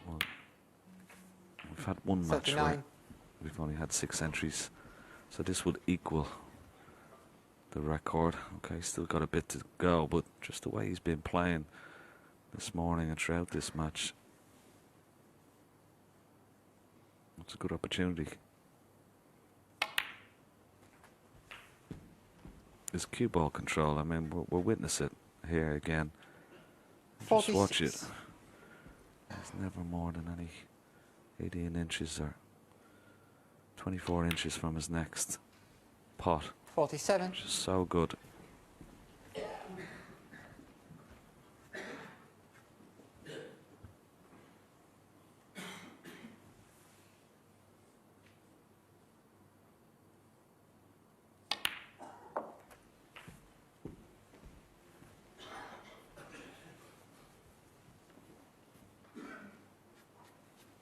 Well, we've had one match 39. where we've only had 6 entries, so this would equal the record. Okay, still got a bit to go, but just the way he's been playing this morning and throughout this match, it's a good opportunity. His cue ball control, I mean, we'll witness it here again. Just watch it. 46. It's never more than any 18 inches or 24 inches from his next pot. 47. Which is so good.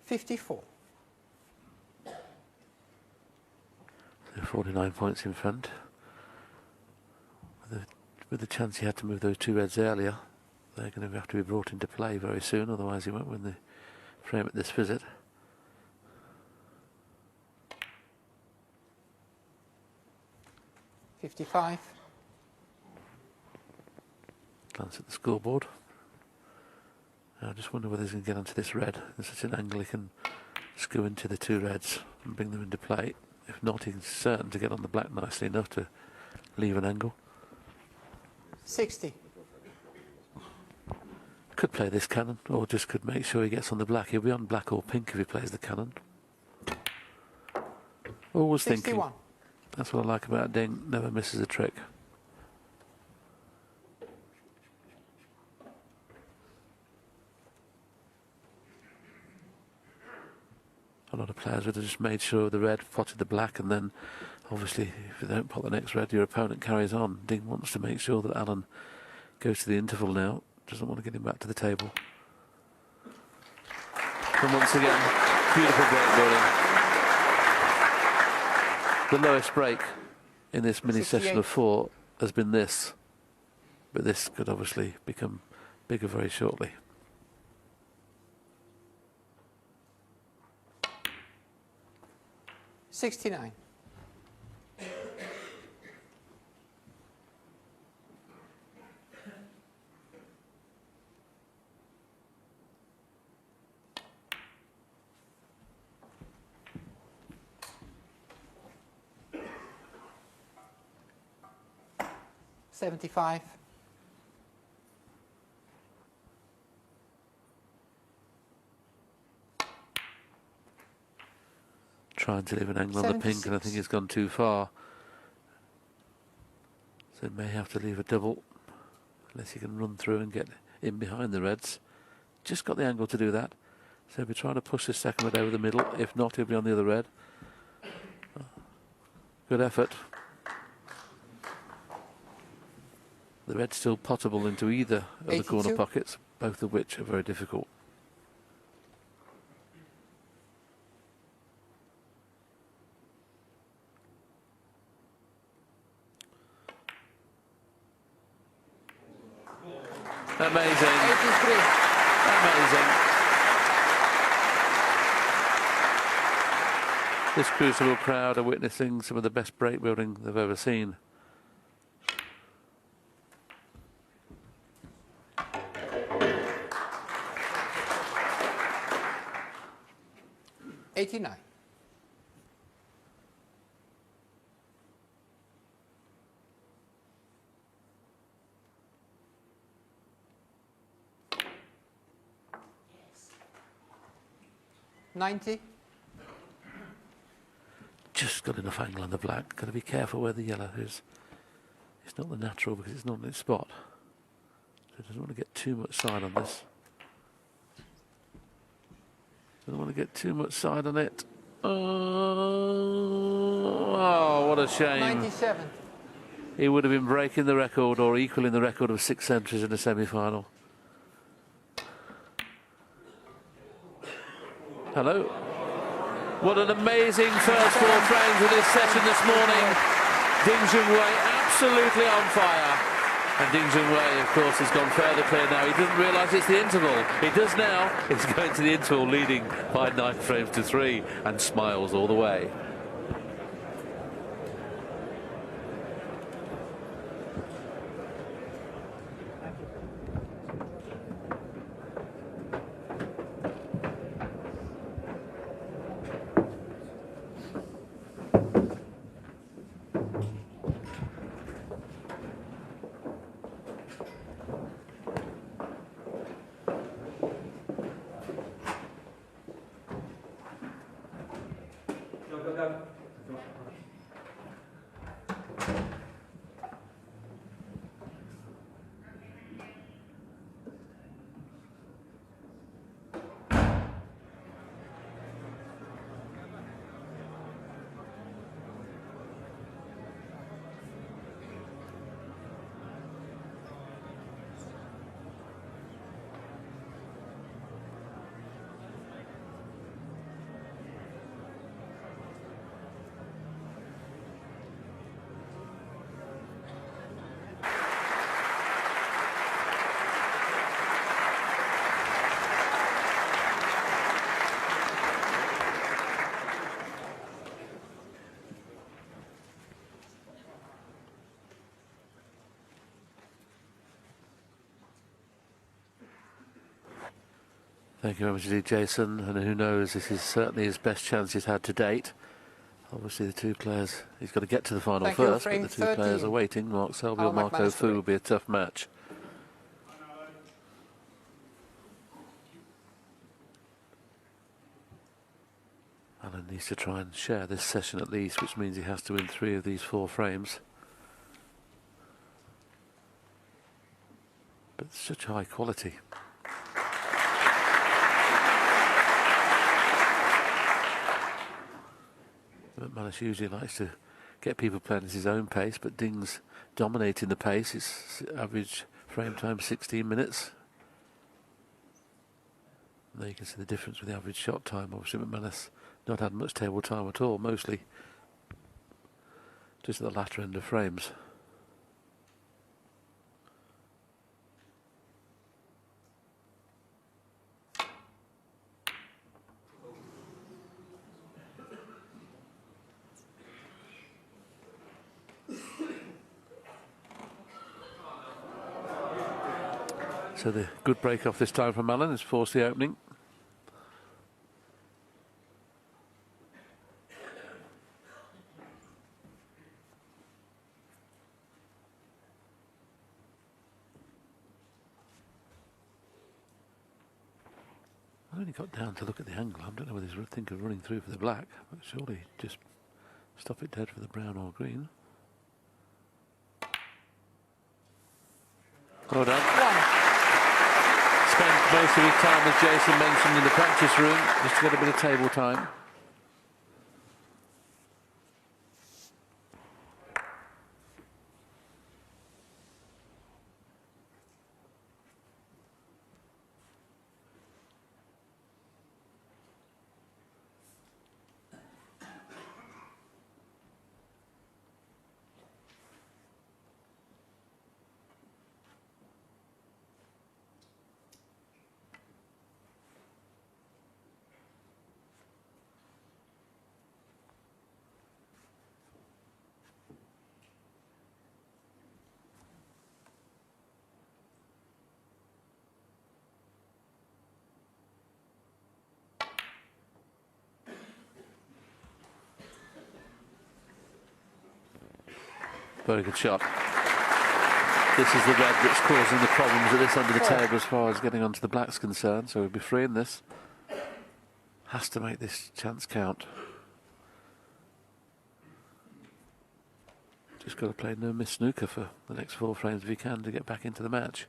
$54. 49 points in front. With the chance he had to move those 2 reds earlier, they're going to have to be brought into play very soon, otherwise he won't win the frame at this visit. $55. Glance at the scoreboard. I just wonder whether he's going to get onto this red. There's such an angle he can just go into the 2 reds and bring them into play. If not, he's certain to get on the black nicely enough to leave an angle. 60. Could play this cannon, or just could make sure he gets on the black. He'll be on black or pink if he plays the cannon. Always 61. thinking. That's what I like about Ding. Never misses a trick. A lot of players would have just made sure the red potted the black, and then obviously if you don't pot the next red, your opponent carries on. Ding wants to make sure that Alan goes to the interval now. Doesn't want to get him back to the table. And once again, beautiful break building. The lowest break in this mini 68. session of 4 has been this, but this could obviously become bigger very shortly. $69. $75. Trying to leave an angle on the pink, and I think he's gone too far. So he may have to leave a double, unless he can run through and get in behind the reds. Just got the angle to do that. So he'll be trying to push this second red over the middle. If not, he'll be on the other red. Good effort. The red's still potable into either of the corner 82. pockets, both of which are very difficult. Amazing. 83. Amazing. This Crucible crowd are witnessing some of the best break building they've ever seen. $89. $90. Just got enough angle on the black. Got to be careful where the yellow is. It's not the natural because it's not in its spot. So doesn't want to get too much side on this. Don't want to get too much side on it. Oh, what a shame. 97. He would have been breaking the record or equaling the record of 6 centuries in a semi-final. Hello. What an amazing first 4 frames of this session this morning. Junhui absolutely on fire. And Junhui, of course, has gone further clear now. He doesn't realise it's the interval. He does now. He's going to the interval, leading by 9 frames to 3, and smiles all the way. Thank you very much indeed, Jason. And who knows, this is certainly his best chance he's had to date. Obviously, the two players, he's got to get to the final Thank you, first, but frame the two 13. players are waiting. Mark Selby or Marco McManus Fu will be a tough match. Alan needs to try and share this session at least, which means he has to win 3 of these 4 frames. But such high quality. McManus usually likes to get people playing at his own pace, but Ding's dominating the pace. It's average frame time 16 minutes. And there you can see the difference with the average shot time. Obviously McManus not had much table time at all, mostly just at the latter end of frames. So the good break off this time from Allen has forced the opening. I only got down to look at the angle. I don't know whether he's thinking of running through for the black, but surely just stop it dead for the brown or green. Well done. Spent most of his time, as Jason mentioned, in the practice room just to get a bit of table time. Very good shot. This is the red that's causing the problems at this end of the table as far as getting onto the black's concerned, so we'll be free in this. Has to make this chance count. Just got to play no miss snooker for the next 4 frames if he can to get back into the match.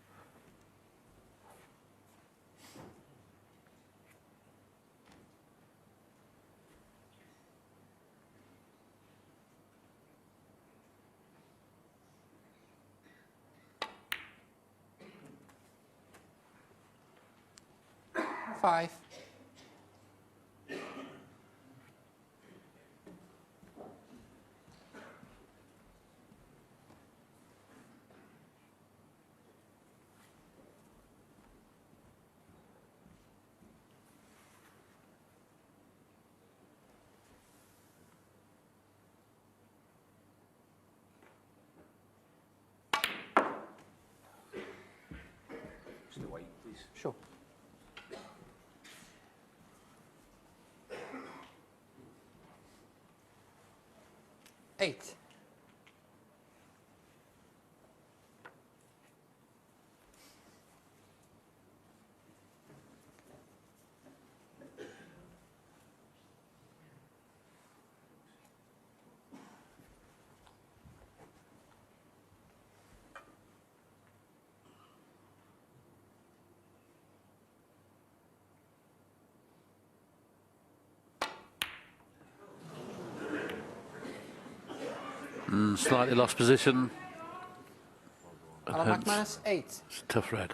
5. Just wait, please. Sure. 8. Slightly lost position. And Alan hence, McManus, 8. it's a tough red.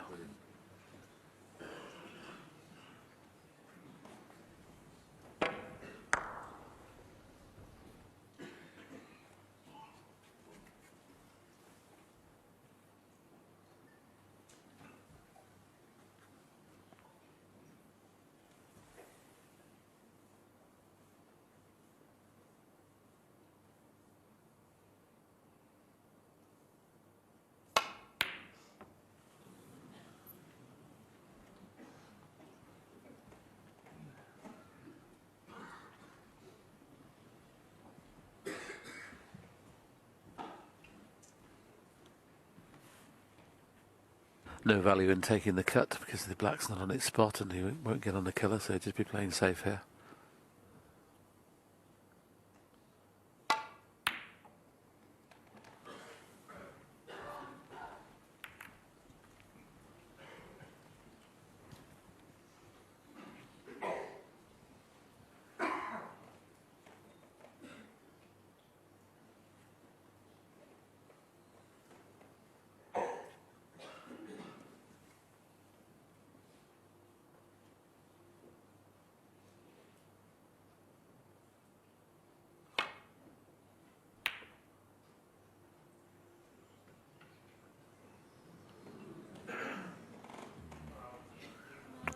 No value in taking the cut because the black's not on its spot and he won't get on the colour, so just be playing safe here.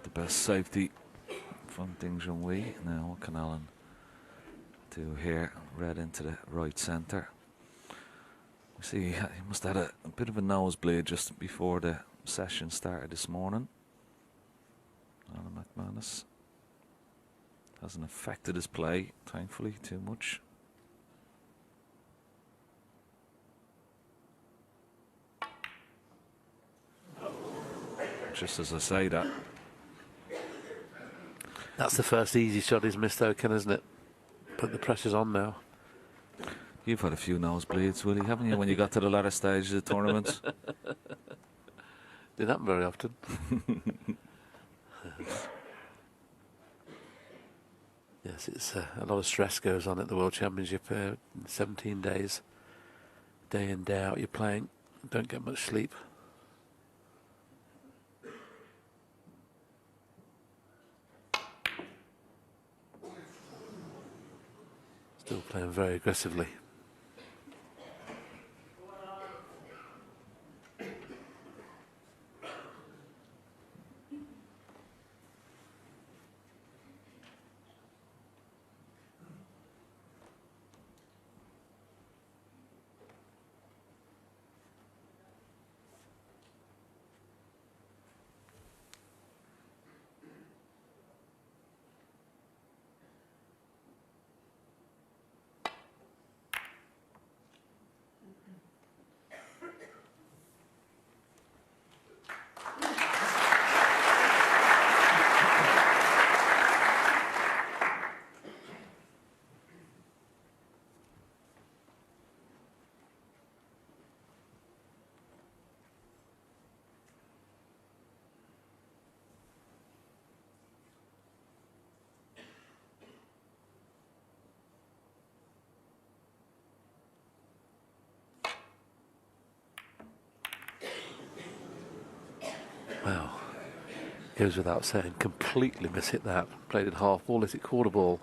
The best safety from Junhui. Now what can Alan do here? Red into the right centre. We see he must have had a bit of a nosebleed just before the session started this morning. Alan McManus hasn't affected his play, thankfully, too much. Just as I say that. That's the first easy shot he's missed, though, Ken, isn't it? But the pressure's on now. You've had a few nosebleeds, Willie, haven't you, when you got to the latter stage of the tournament? Didn't happen very often. Yes, it's a lot of stress goes on at the World Championship. 17 days, day in, day out, you're playing. Don't get much sleep. Still playing very aggressively. Goes without saying, completely mishit that. Played it half ball, hit it quarter ball.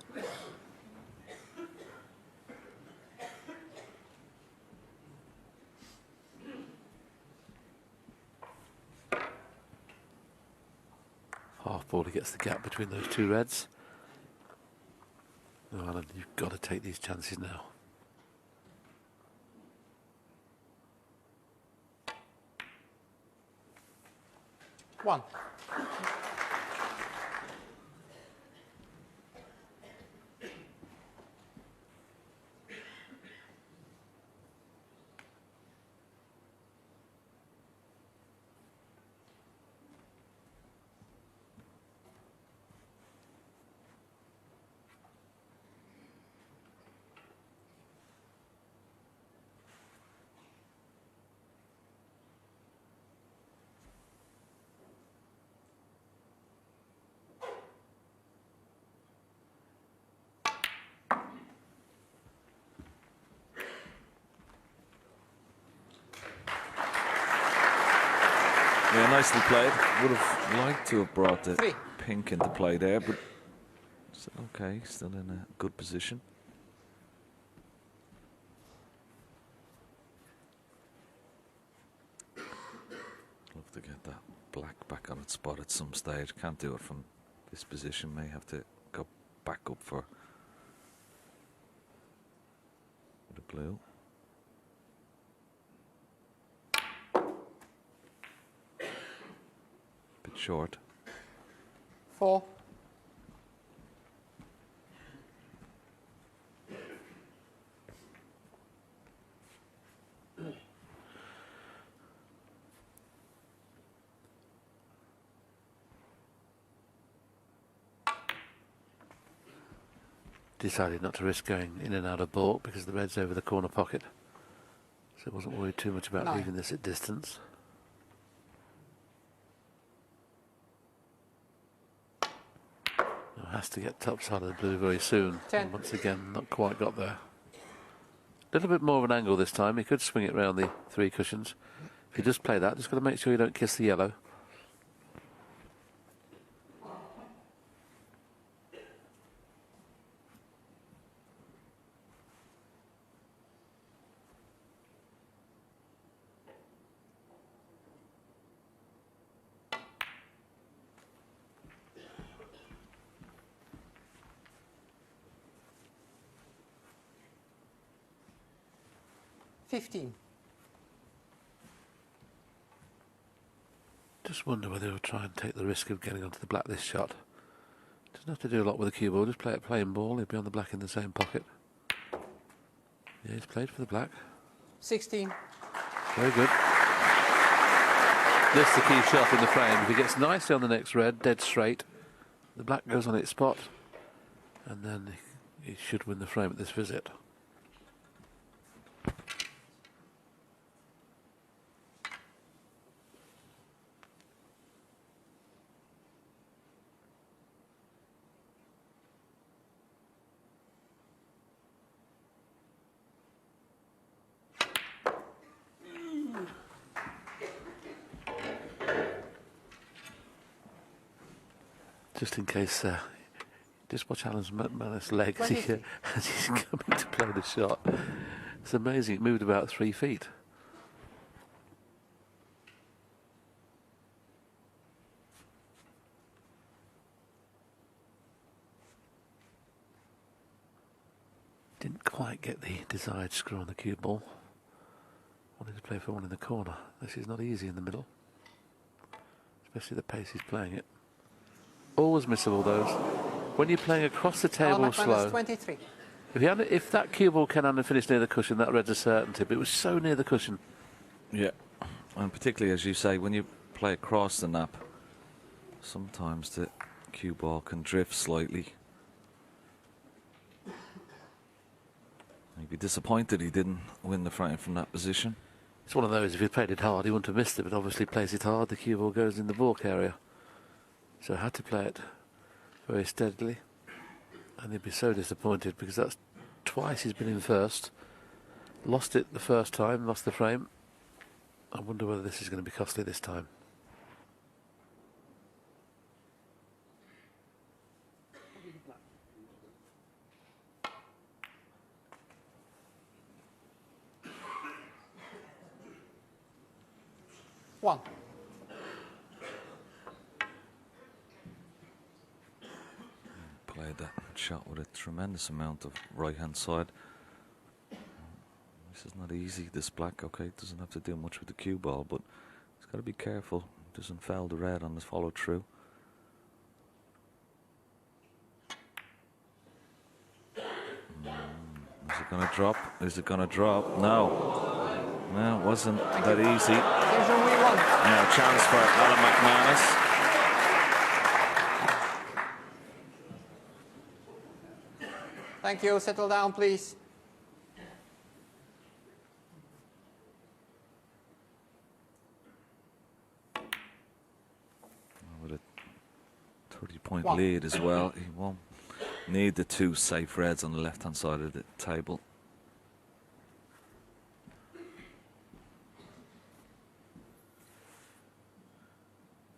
Half ball, he gets the gap between those two reds. Oh, Alan, you've got to take these chances now. One. Yeah, nicely played. Would have liked to have brought the Three. pink into play there, but still okay, still in a good position. Love to get that black back on its spot at some stage. Can't do it from this position. May have to go back up for the blue. Bit short. 4. Decided not to risk going in and out of baulk because the red's over the corner pocket. So wasn't worried too much about Nine. leaving this at distance. Now has to get top side of the blue very soon. 10. And once again, not quite got there. A little bit more of an angle this time. He could swing it round the 3 cushions. If you just play that, just got to make sure you don't kiss the yellow. Just wonder whether he'll try and take the risk of getting onto the black this shot. Doesn't have to do a lot with the cue ball, just play it plain ball, he'll be on the black in the same pocket. Yeah, he's played for the black. 16. Very good. This is the key shot in the frame. If he gets nicely on the next red, dead straight, the black goes on its spot, and then he should win the frame at this visit. Just in case, just watch Alan's McManus leg as he's coming to play the shot. It's amazing, it moved about 3 feet. Didn't quite get the desired screw on the cue ball. Wanted to play for one in the corner. This is not easy in the middle, especially the pace he's playing it. Always missable those. When you're playing across the table slow, 23. if that cue ball can finish near the cushion, that red's a certainty. But it was so near the cushion. Yeah, and particularly as you say, when you play across the nap, sometimes the cue ball can drift slightly. He'd be disappointed he didn't win the frame from that position. It's one of those, if he'd played it hard, he wouldn't have missed it, but obviously plays it hard, the cue ball goes in the baulk area. So I had to play it very steadily, and he'd be so disappointed because that's twice he's been in first. Lost it the first time, lost the frame. I wonder whether this is going to be costly this time. 1. Played that shot with a tremendous amount of right-hand side. This is not easy, this black. Okay, doesn't have to do much with the cue ball, but he's got to be careful. Doesn't foul the red on this follow-through. Is it going to drop? Is it going to drop? No. No, it wasn't that easy. Junhui 1. Now, chance for Alan McManus. Thank you. Settle down, please. With a 30-point lead as well, he won't need the 2 safe reds on the left-hand side of the table.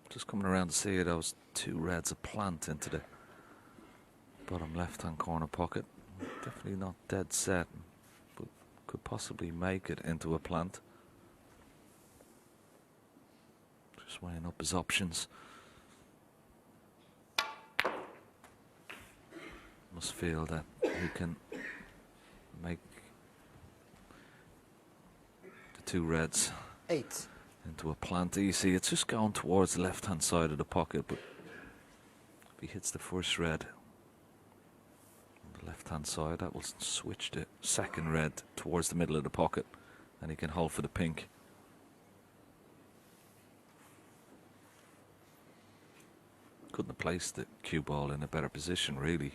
Just coming around to see those 2 reds a plant into the bottom left-hand corner pocket. Definitely not dead set, but could possibly make it into a plant. Just weighing up his options. Must feel that he can make the 2 reds 8. into a plant. You see, it's just going towards the left-hand side of the pocket, but if he hits the first red on the left-hand side, that will switch the second red towards the middle of the pocket, and he can hold for the pink. Couldn't have placed the cue ball in a better position, really.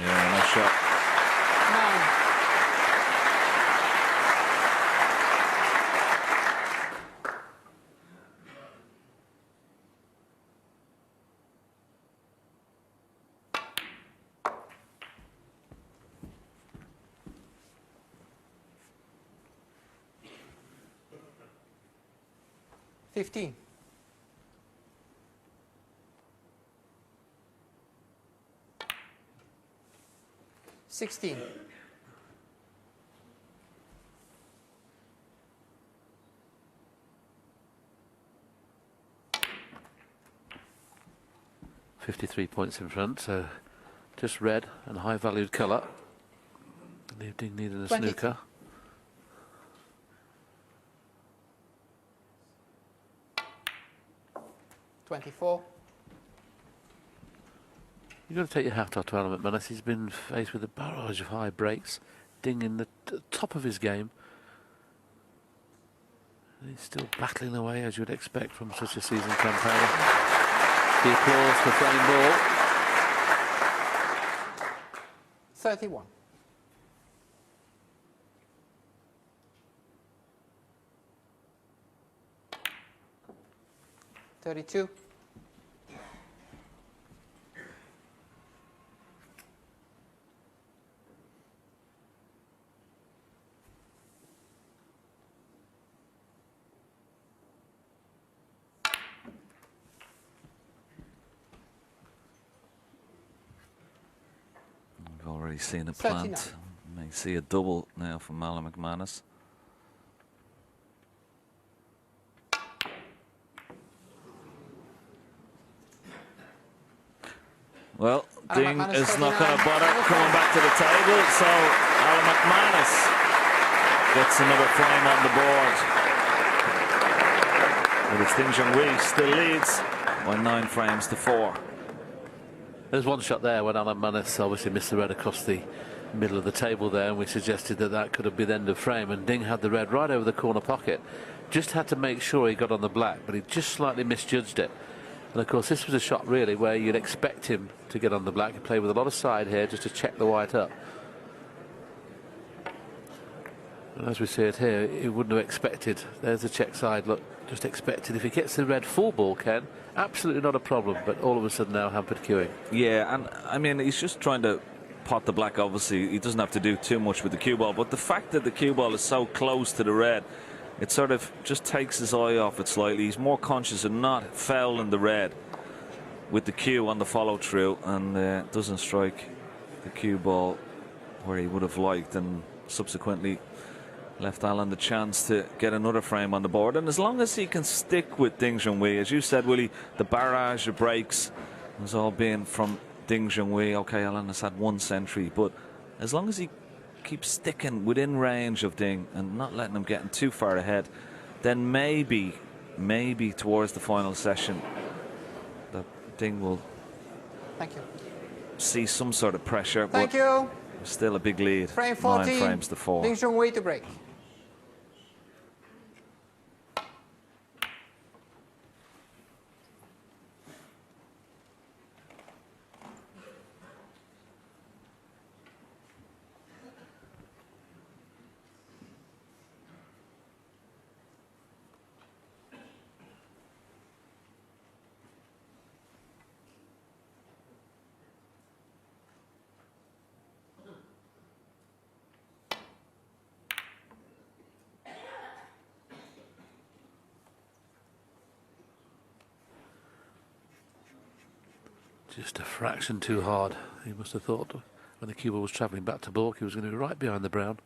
Yeah, nice shot. 9. $15. 16. 53 points in front, so just red and high valued colour. Ding needed a 20. snooker. $24. You've got to take your hat off to Alan McManus. He's been faced with a barrage of high breaks. Ding in the top of his game. And he's still battling away, as you would expect from such a seasoned campaigner. The applause for playing ball. 31. $32. We've already seen a plant. 39. May see a double now from Alan McManus. Well, Alan Ding McManus, is not going to 39. bother coming back to the table, so Alan McManus gets another frame on the board. But it's Ding Junhui still leads by 9 frames to 4. There's one shot there when Alan McManus obviously missed the red across the middle of the table there, and we suggested that that could have been the end of frame, and Ding had the red right over the corner pocket. Just had to make sure he got on the black, but he just slightly misjudged it. And of course this was a shot really where you'd expect him to get on the black. He played with a lot of side here just to check the white up. And as we see it here, he wouldn't have expected. There's the check side, look, just expected. If he gets the red full ball, Ken, absolutely not a problem, but all of a sudden now hampered queuing. Yeah, and I mean, he's just trying to pot the black. Obviously, he doesn't have to do too much with the cue ball, but the fact that the cue ball is so close to the red, it sort of just takes his eye off it slightly. He's more conscious of not fouling the red with the cue on the follow-through, and doesn't strike the cue ball where he would have liked, and subsequently left Alan the chance to get another frame on the board. And as long as he can stick with Ding Junhui, as you said, Willie, the barrage of breaks has all been from Ding Junhui. Okay, Alan has had 1 century, but as long as he keeps sticking within range of Ding and not letting him getting too far ahead, then maybe towards the final session that Ding will Thank you. see some sort of pressure. Thank but you. still a big lead. Frame 9 14. frames to 4. Ding Junhui to break. Just a fraction too hard. He must have thought when the cue ball was travelling back to balk, he was going to be right behind the brown.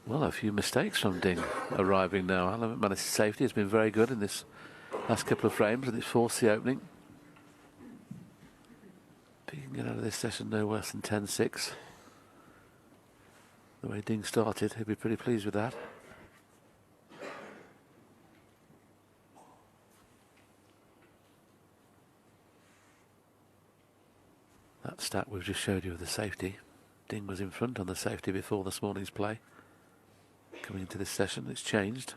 Well, a few mistakes from Ding arriving now. Alan McManus' safety has been very good in this last couple of frames, and it's forced the opening. If he can get out of this session no worse than 10-6. The way Ding started, he'll be pretty pleased with that. That stat we've just showed you of the safety. Ding was in front on the safety before this morning's play. Coming into this session, it's changed.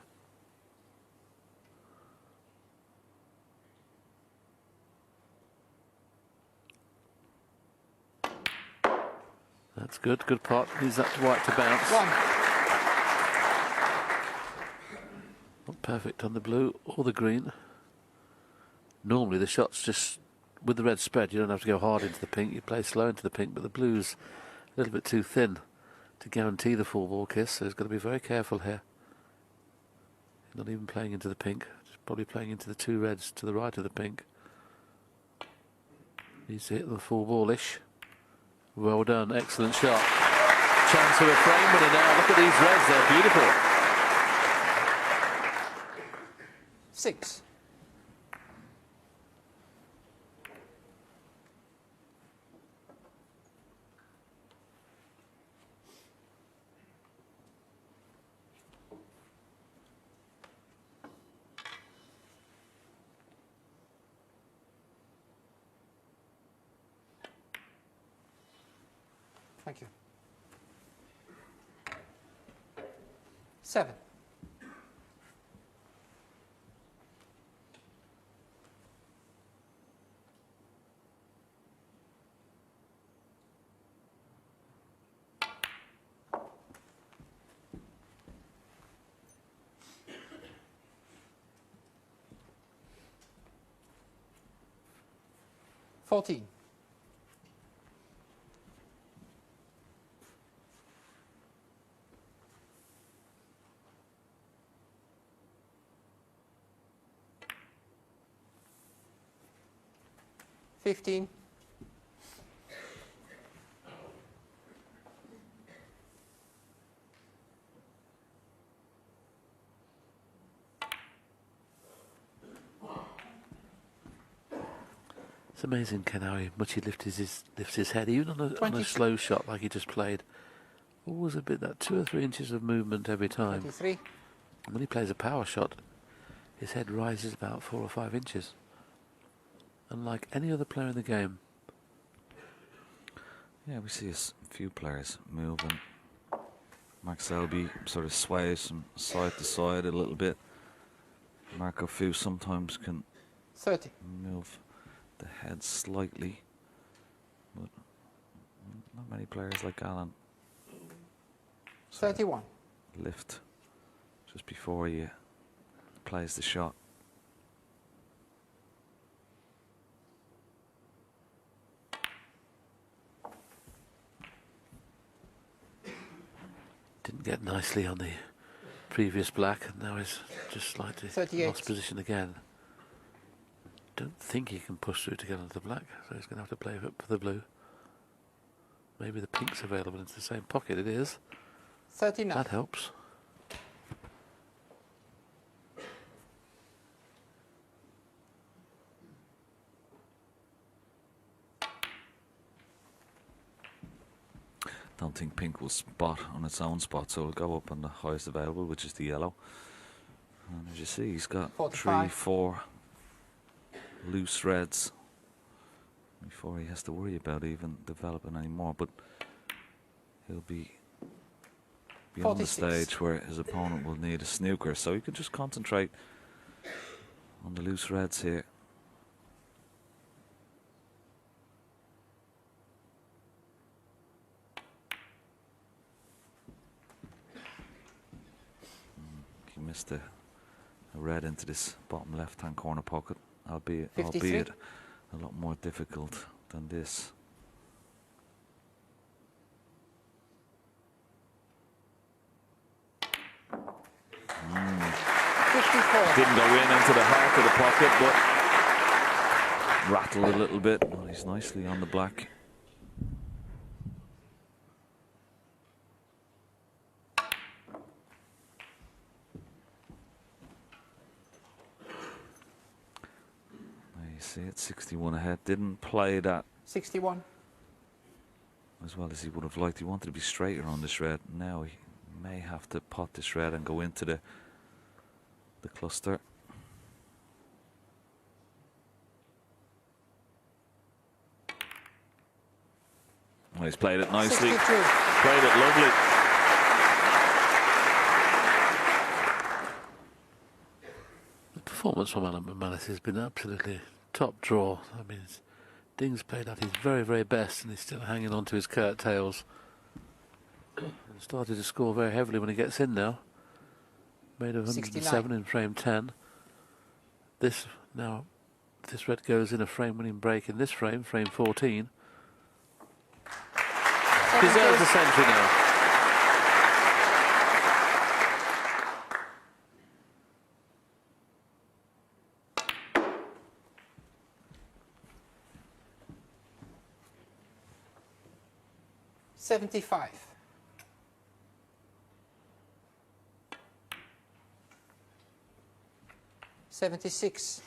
That's good, good pot. Leaves that to white to bounce. 1. Not perfect on the blue or the green. Normally the shot's just, with the red spread, you don't have to go hard into the pink, you play slow into the pink, but the blue's a little bit too thin to guarantee the full ball kiss, so he's got to be very careful here. Not even playing into the pink, just probably playing into the 2 reds to the right of the pink. Needs to hit the full ballish. Well done, excellent shot. Chance of a frame winner now. Look at these reds, they're beautiful. 6. Thank you. 7. $14. 15. It's amazing, Ken, how much he lifts his head, even on a 20. slow shot like he just played. Always a bit, that 2 or 3 inches of movement every time. 33. And when he plays a power shot, his head rises about 4 or 5 inches. Unlike any other player in the game. Yeah, we see a few players moving. Mark Selby sort of sways from side to side a little bit. Marco Fu sometimes can 30. move the head slightly, but not many players like Alan 31. lift just before he plays the shot. Didn't get nicely on the previous black, and now he's just slightly 38. lost position again. Don't think he can push through to get onto the black, so he's going to have to play for the blue. Maybe the pink's available into the same pocket. It is. 39. That helps. Don't think pink will spot on its own spot, so it'll go up on the highest available, which is the yellow. And as you see, he's got 45. 3, 4 loose reds before he has to worry about even developing any more. But he'll be beyond the 46. stage where his opponent will need a snooker, so he can just concentrate on the loose reds here. He missed a red into this bottom left-hand corner pocket, albeit 53. a lot more difficult than this. Didn't go into the heart of the pocket, but rattled a little bit. Well, he's nicely on the black. There you see it, 61 ahead. Didn't play that 61. as well as he would have liked. He wanted to be straighter on this red. Now he may have to pot this red and go into the cluster. Well, he's played it nicely. 62. Played it lovely. The performance from Alan McManus has been absolutely top draw. I mean, Ding's played at his very, very best, and he's still hanging on to his curtails. And started to score very heavily when he gets in now. Made 107 69. in frame 10. This red goes in a frame-winning break in this frame, frame 14. Deserves a century now. $75. 76.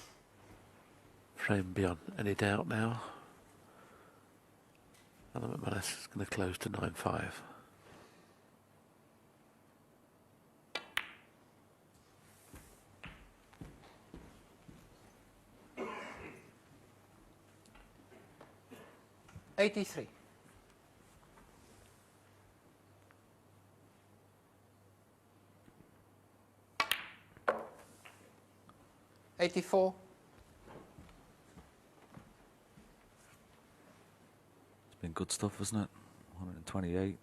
Frame beyond any doubt now. Alan McManus is going to close to 9-5. $83. 84. It's been good stuff, isn't it? 128.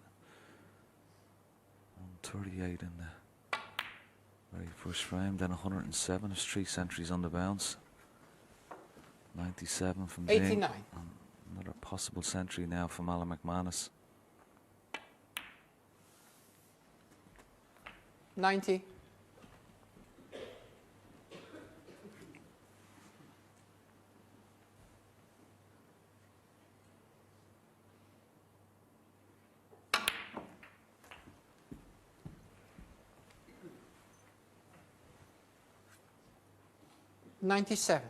138 in the very first frame. Then 107. There's 3 centuries on the bounce. 97 from Ding. 89. Another possible century now from Alan McManus. 90. 97.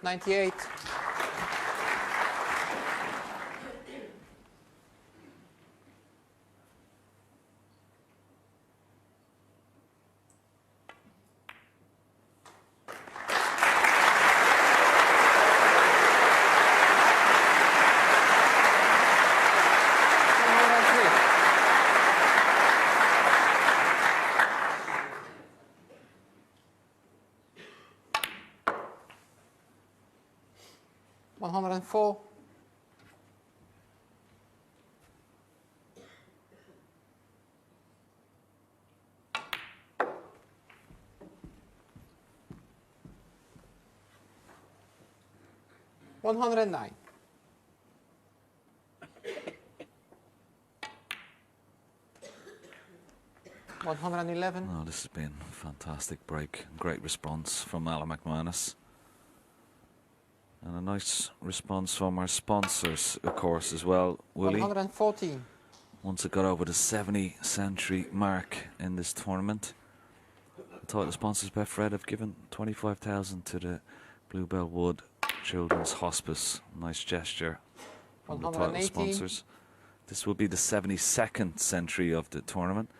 98. 104. 109. 111. Oh, this has been a fantastic break. Great response from Alan McManus. And a nice response from our sponsors, of course, as well, Willie. 114. Once it got over the 70 century mark in this tournament, the title sponsors, Betfred, have given 25,000 to the Bluebell Wood Children's Hospice. Nice gesture from the title 118. sponsors. This will be the 72nd century of the tournament.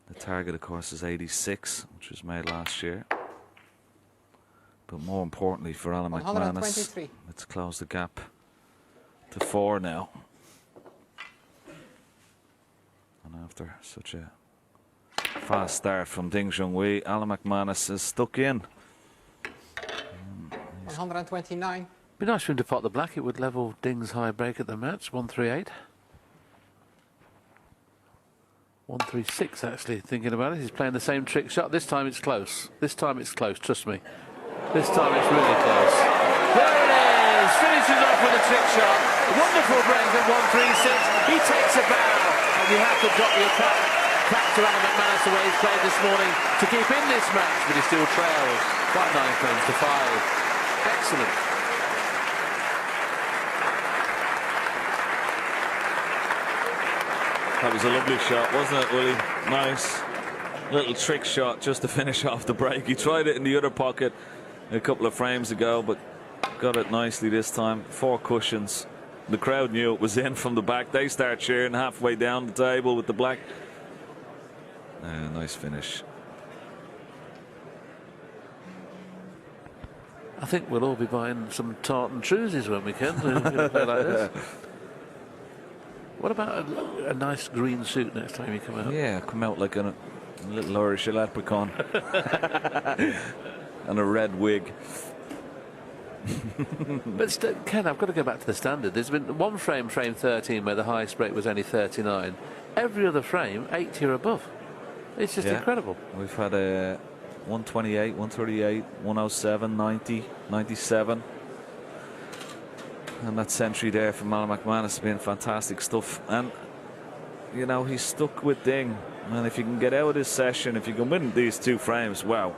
The target, of course, is 86, which was made last year. But more importantly for Alan McManus, let's close the gap to 4 now. And after such a fast start from Ding Junhui, Alan McManus is stuck in. 129. Be nice for him to pot the black. It would level Ding's high break at the match. 138. 136 actually, thinking about it. He's playing the same trick shot. This time it's close. This time it's close, trust me. This time it's really close. There it is! Finishes off with a trick shot. Wonderful break at 136. He takes a bow. And you have to drop your cap to Alan McManus the way he's played this morning to keep in this match, but he still trails by 9 frames to 5. Excellent. That was a lovely shot, wasn't it, Willie? Nice little trick shot just to finish off the break. He tried it in the other pocket a couple of frames ago, but got it nicely this time. 4 cushions. The crowd knew it was in from the back. They start cheering halfway down the table with the black. Nice finish. I think we'll all be buying some tartan trousers when we can. We're gonna play like this. What about a nice green suit next time you come out? Yeah, come out like a little Irish leprechaun. And a red wig. But Ken, I've got to go back to the standard. There's been one frame, frame 13, where the highest break was only 39. Every other frame, 80 or above. It's just incredible. We've had a 128, 138, 107, 90, 97. And that century there from Alan McManus has been fantastic stuff. And, you know, he's stuck with Ding. And if you can get out of this session, if you can win these 2 frames, wow.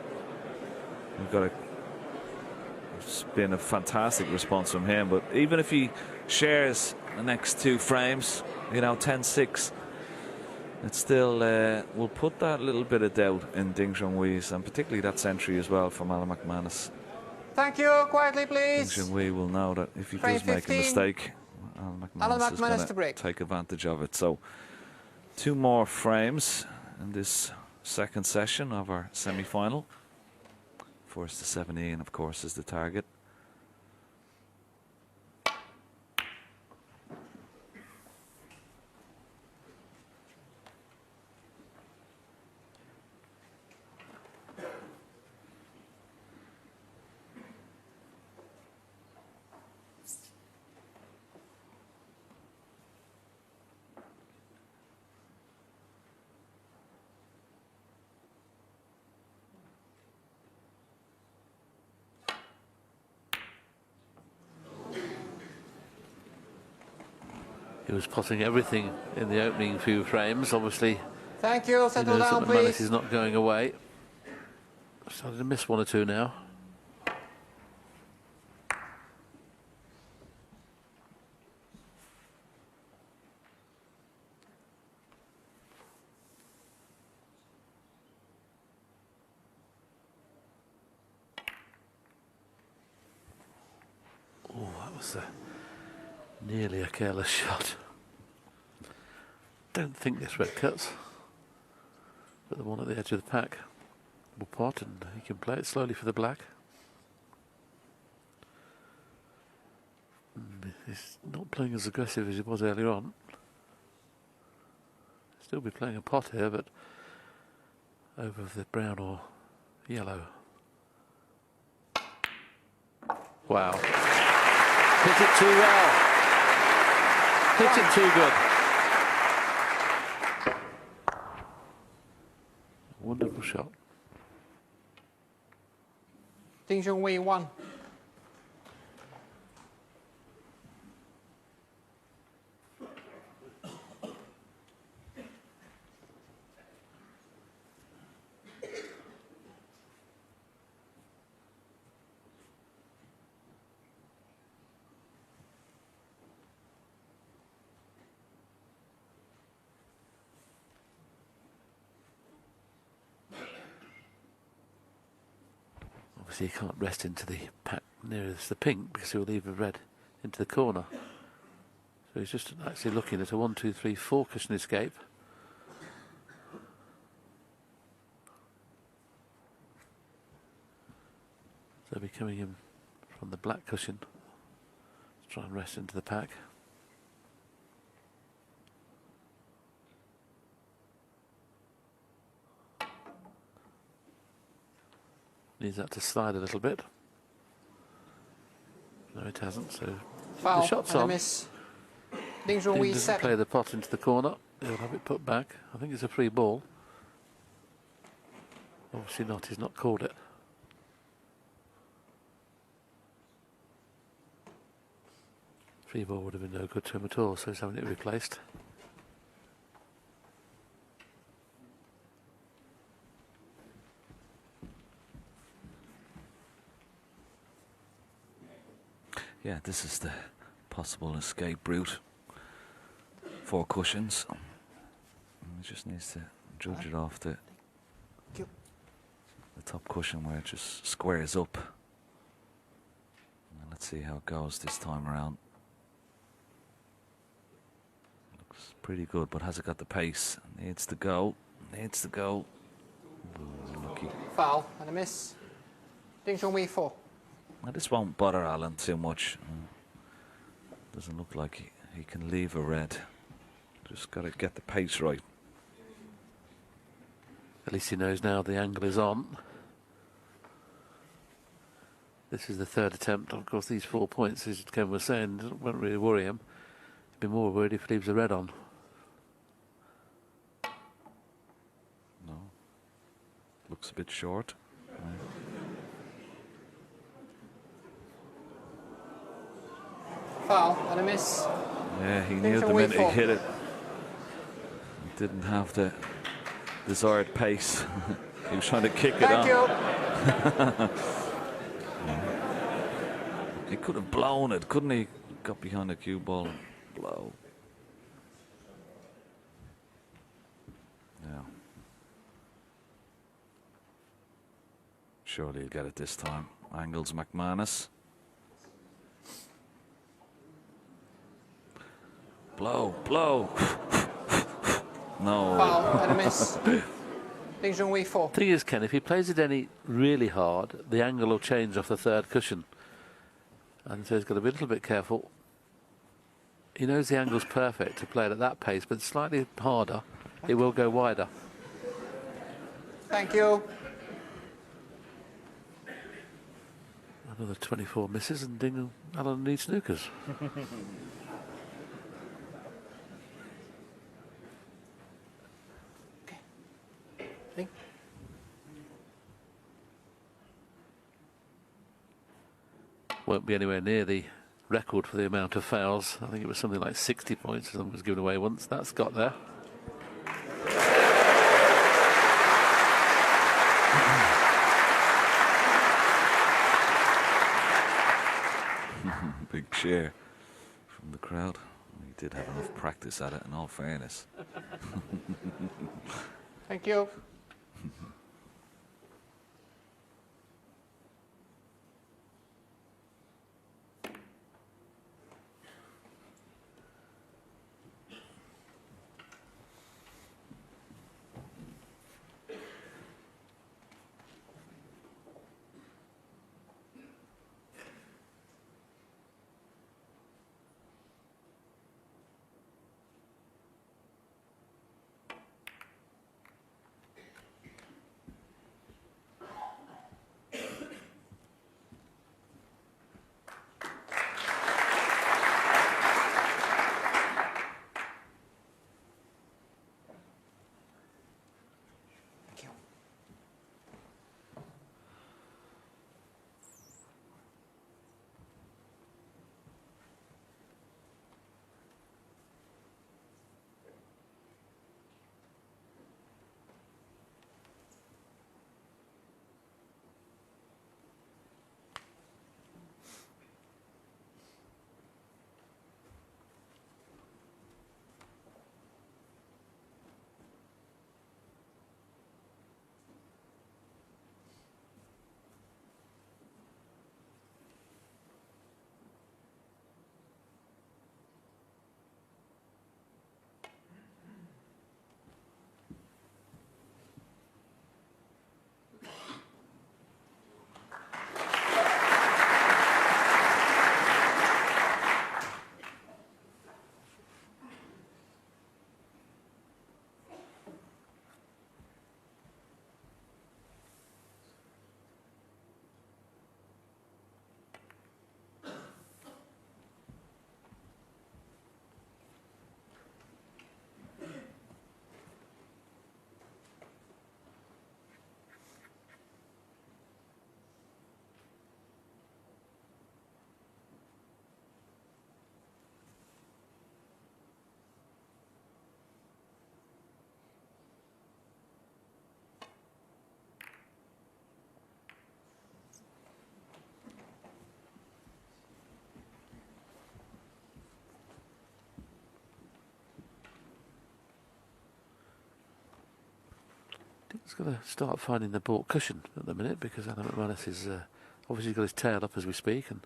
We've got it's been a fantastic response from him. But even if he shares the next 2 frames, you know, 10-6, it still will put that little bit of doubt in Ding Junhui's, and particularly that century as well from Alan McManus. Thank you. Quietly, please. Ding Junhui will know that if he Frame does make a 15. mistake, Alan McManus is to going break. to take advantage of it. So 2 more frames in this second session of our semi-final. Force to 17, of course, is the target. He was potting everything in the opening few frames. Obviously, Thank you. he Settle knows down, that McManus please. is not going away. Started to miss 1 or 2 now. was nearly a careless shot. Don't think this red cuts. But the one at the edge of the pack will pot, and he can play it slowly for the black. He's not playing as aggressive as he was earlier on. Still be playing a pot here, but over the brown or yellow. Wow. Hit it too well. Hit it too good. Wonderful shot. Junhui 1. Obviously, he can't rest into the pack nearest the pink because he'll leave a red into the corner. So he's just actually looking at a 1, 2, 3, 4 cushion escape. So he'll be coming in from the black cushion to try and rest into the pack. Needs that to slide a little bit. No, it hasn't. So Foul the shot's and a on. miss. Ding Junhui doesn't 7. play the pot into the corner. He'll have it put back. I think it's a free ball. Obviously not. He's not called it. Free ball would have been no good to him at all, so he's having it replaced. Yeah, this is the possible escape route. 4 cushions. He just needs to judge it off the top cushion where it just squares up. And let's see how it goes this time around. Looks pretty good, but has it got the pace? Needs to go. Needs to go. Ooh, lucky. Foul and a miss. Junhui 4. Now this won't bother Alan too much. Doesn't look like he can leave a red. Just got to get the pace right. At least he knows now the angle is on. This is the 3rd attempt. Of course, these 4 points, as Ken was saying, won't really worry him. He'd be more worried if he leaves a red on. No. Looks a bit short. Foul and a miss. Yeah, he knew the minute he hit it. He didn't have the desired pace. He was trying to kick it on. Thank you. He could have blown it, couldn't he? Got behind the cue ball and blow. Yeah. Surely he'll get it this time. Angles McManus. Blow, blow. No. Foul and a miss. Junhui 4. Thing is, Ken, if he plays it any really hard, the angle will change off the 3rd cushion. And so he's got to be a little bit careful. He knows the angle's perfect to play it at that pace, but slightly harder, it will go wider. Thank you. Another 24 misses, and Alan needs snookers. Ding. Won't be anywhere near the record for the amount of fouls. I think it was something like 60 points. Someone was given away once. That's got there. Big cheer from the crowd. He did have enough practice at it, in all fairness. Thank you. He's got to start finding the baulk cushion at the minute, because Alan McManus is obviously got his tail up as we speak and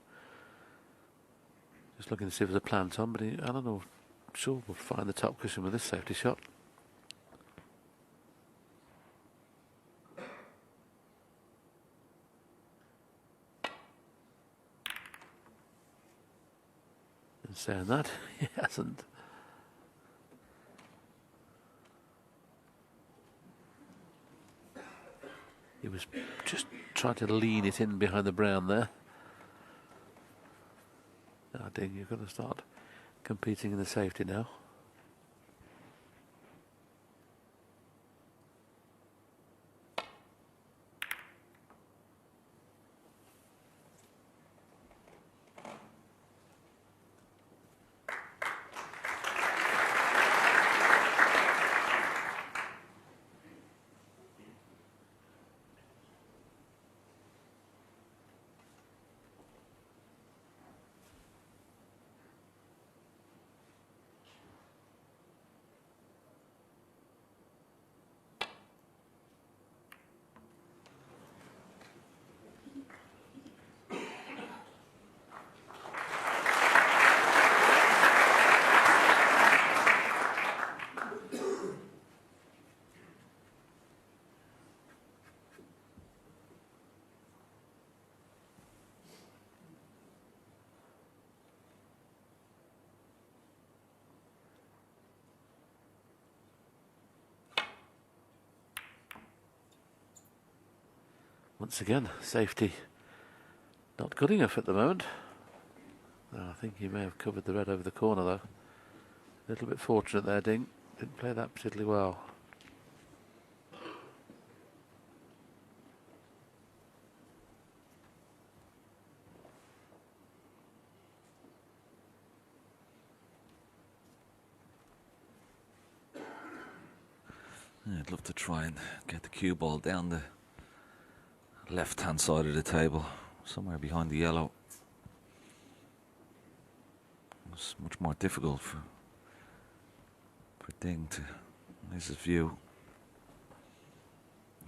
just looking to see if there's a plant on, but Alan will sure will find the top cushion with this safety shot. And saying that, he hasn't. He was just trying to lean it in behind the brown there. I think you've got to start competing in the safety now. Once again, safety not good enough at the moment. I think he may have covered the red over the corner though. A little bit fortunate there, Ding. Didn't play that particularly well. Yeah, I'd love to try and get the cue ball down the left-hand side of the table, somewhere behind the yellow. It's much more difficult for Ding to raise his view.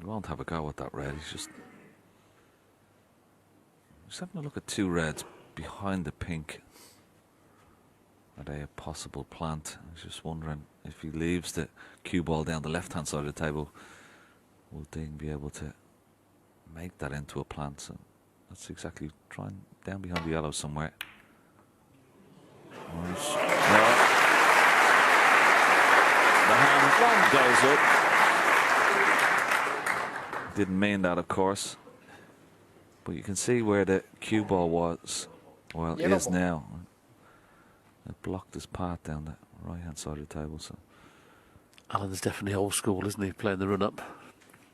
He won't have a go at that red. He's just having a look at two reds behind the pink. Are they a possible plant? He's just wondering if he leaves the cue ball down the left-hand side of the table, will Ding be able to make that into a plant? So that's exactly trying down behind the yellow somewhere. Nice. No. The hand goes up. Didn't mean that, of course. But you can see where the cue ball was, well, Yellow is ball. now. It blocked his path down the right-hand side of the table. So Alan's definitely old school, isn't he? Playing the run-up.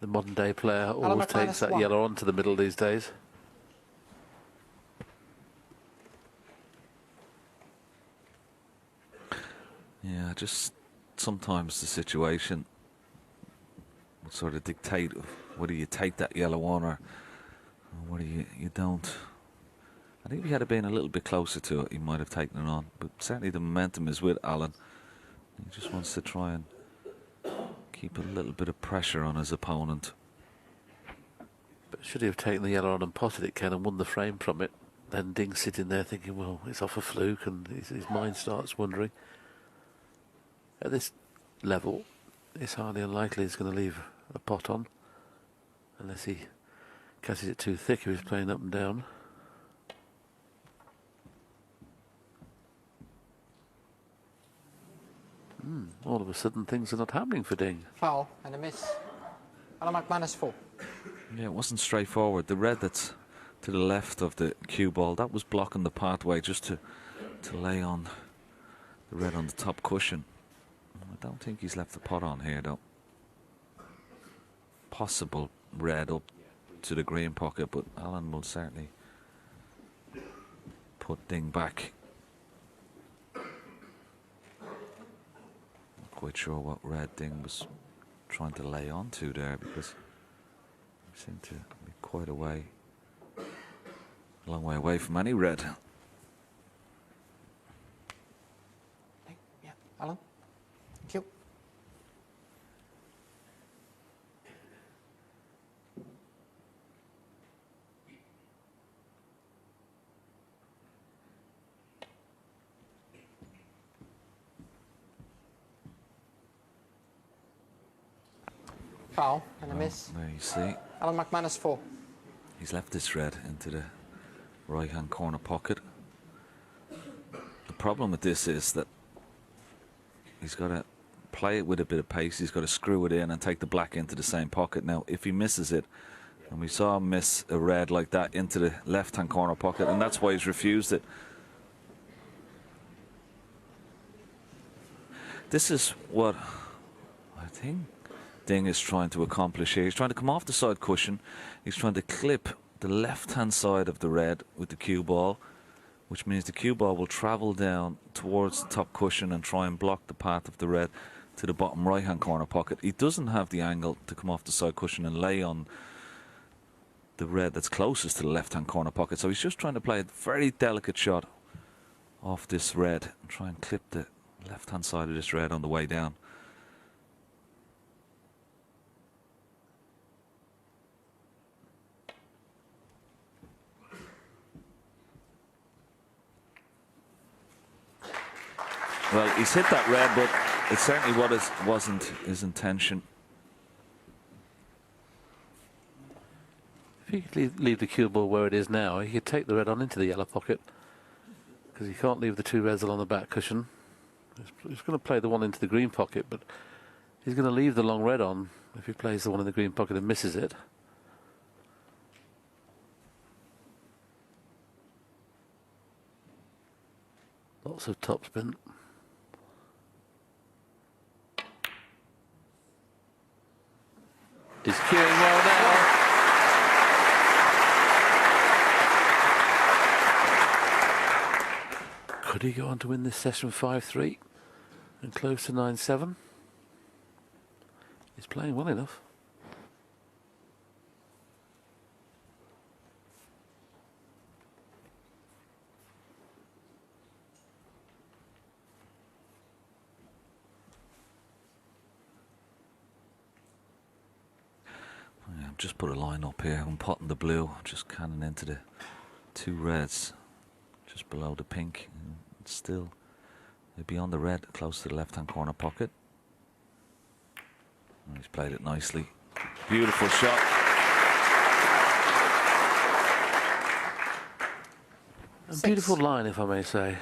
The modern day player always McManus takes that won. yellow onto the middle these days. yeah, just sometimes the situation will sort of dictate whether you take that yellow on or whether you don't. I think if he had been a little bit closer to it, he might have taken it on. But certainly the momentum is with Alan. He just wants to try and keep a little bit of pressure on his opponent. But should he have taken the yellow on and potted it, Ken, and won the frame from it, then Ding's sitting there thinking, well, it's off a fluke, and his mind starts wandering. At this level, it's highly unlikely he's going to leave a pot on, unless he catches it too thick if he's playing up and down. All of a sudden, things are not happening for Ding. Foul and a miss. Alan McManus 4. Yeah, it wasn't straightforward. The red that's to the left of the cue ball, that was blocking the pathway just to lay on the red on the top cushion. I don't think he's left the pot on here, though. Possible red up to the green pocket, but Alan will certainly put Ding back. Not quite sure what red Ding was trying to lay onto there, because he seemed to be quite a long way away from any red. Yeah, Alan. Thank you. Foul and a miss. There you see. Alan McManus 4. He's left this red into the right-hand corner pocket. The problem with this is that he's got to play it with a bit of pace. He's got to screw it in and take the black into the same pocket. Now, if he misses it, and we saw him miss a red like that into the left-hand corner pocket, and that's why he's refused it. This is what I think Ding is trying to accomplish here. He's trying to come off the side cushion. He's trying to clip the left-hand side of the red with the cue ball, which means the cue ball will travel down towards the top cushion and try and block the path of the red to the bottom right-hand corner pocket. He doesn't have the angle to come off the side cushion and lay on the red that's closest to the left-hand corner pocket. So he's just trying to play a very delicate shot off this red and try and clip the left-hand side of this red on the way down. Well, he's hit that red, but it certainly wasn't his intention. If he could leave the cue ball where it is now, he could take the red on into the yellow pocket, because he can't leave the two reds along the back cushion. He's going to play the one into the green pocket, but he's going to leave the long red on if he plays the one in the green pocket and misses it. Lots of topspin. He's cueing well now. Could he go on to win this session 5-3 and close to 9-7? He's playing well enough. I've just put a line up here. I'm potting the blue, just cannon into the two reds just below the pink. It's still beyond the red, close to the left-hand corner pocket. And he's played it nicely. Beautiful shot. A beautiful line, if I may say.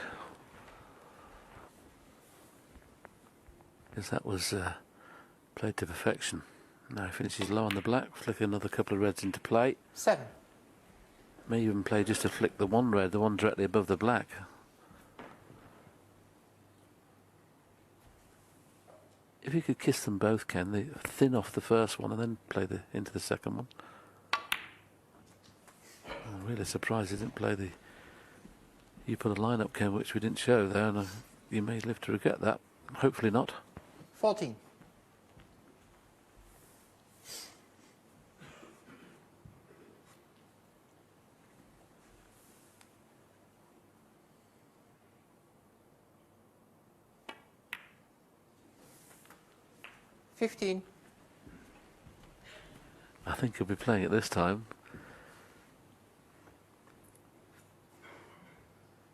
Because that was played to perfection. Now he finishes low on the black, flick another couple of reds into play. 7. May even play just to flick the one red, the one directly above the black. If you could kiss them both, Ken, they thin off the first one and then play into the second one. I'm really surprised he didn't play the... You put a line up, Ken, which we didn't show there, and you may live to regret that. Hopefully not. 14. I think he'll be playing it this time.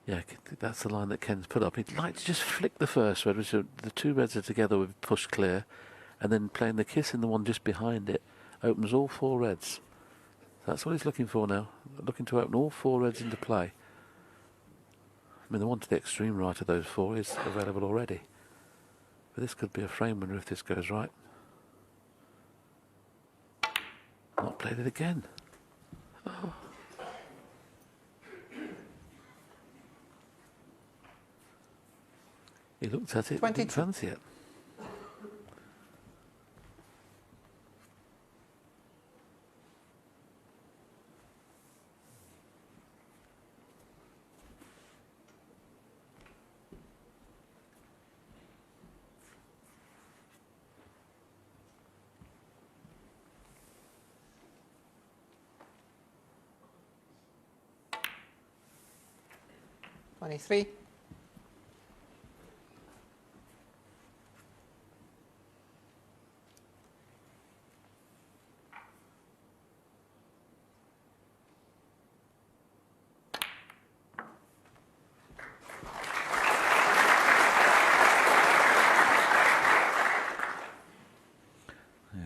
Yeah, that's the line that Ken's put up. He'd like to just flick the first red, which the two reds are together with push clear, and then playing the kiss in the one just behind it opens all four reds. That's what he's looking for now, looking to open all four reds into play. I mean, the one to the extreme right of those four is available already. But this could be a frame winner if this goes right. Not played it again. Oh. He looked at it, didn't fancy it. Three.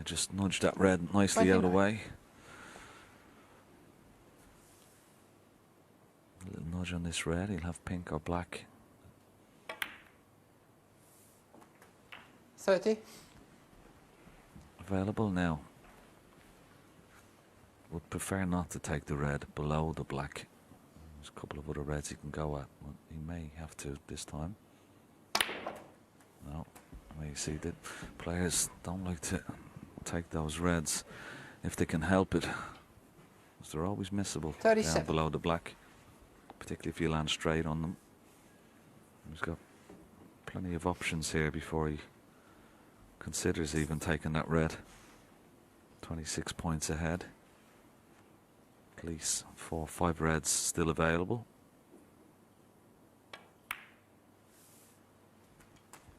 Yeah, just nudge that red nicely out of the 29. way. A little nudge on this red. He'll have pink or black. 30. Available now. Would prefer not to take the red below the black. There's a couple of other reds he can go at. Well, he may have to this time. No. Well, you see that players don't like to take those reds if they can help it. 'Cause they're always missable 37. down below the black. Particularly if you land straight on them. He's got plenty of options here before he considers even taking that red. 26 points ahead. At least 4 or 5 reds still available.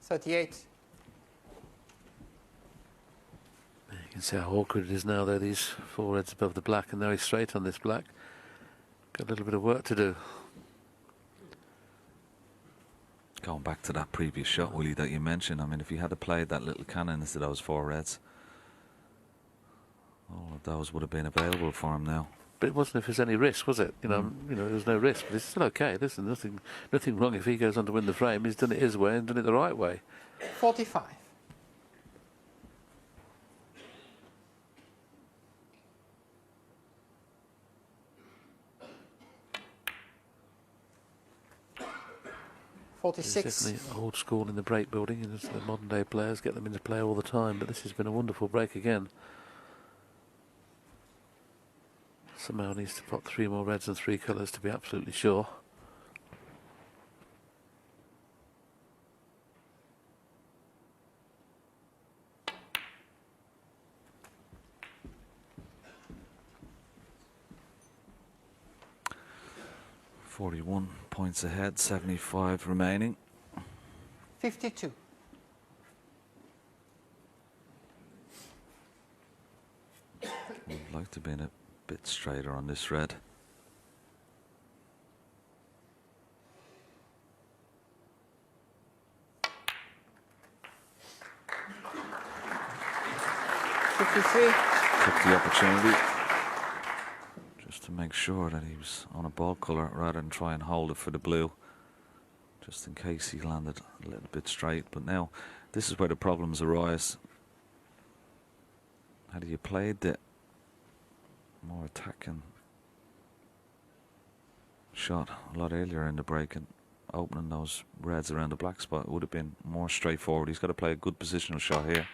38. You can see how awkward it is now, though, these 4 reds above the black, and now he's straight on this black. Got a little bit of work to do. Going back to that previous shot, Willie, that you mentioned, I mean, if he had played that little cannon into those 4 reds, all of those would have been available for him now. But it wasn't if there's any risk, was it? You know, there was no risk, but it's still okay. Listen, nothing wrong if he goes on to win the frame. He's done it his way and done it the right way. 45. It's 46. definitely old school in the break building, and the modern day players get them into play all the time. But this has been a wonderful break again. Somehow needs to put 3 more reds and 3 colours to be absolutely sure. .41 points ahead, 75 remaining. 52. Would like to be a bit straighter on this red. Took the opportunity just to make sure that he was on a ball colour rather than try and hold it for the blue, just in case he landed a little bit straight. But now this is where the problems arise. Had you played the more attacking shot a lot earlier in the break and opening those reds around the black spot, it would have been more straightforward. He's got to play a good positional shot here.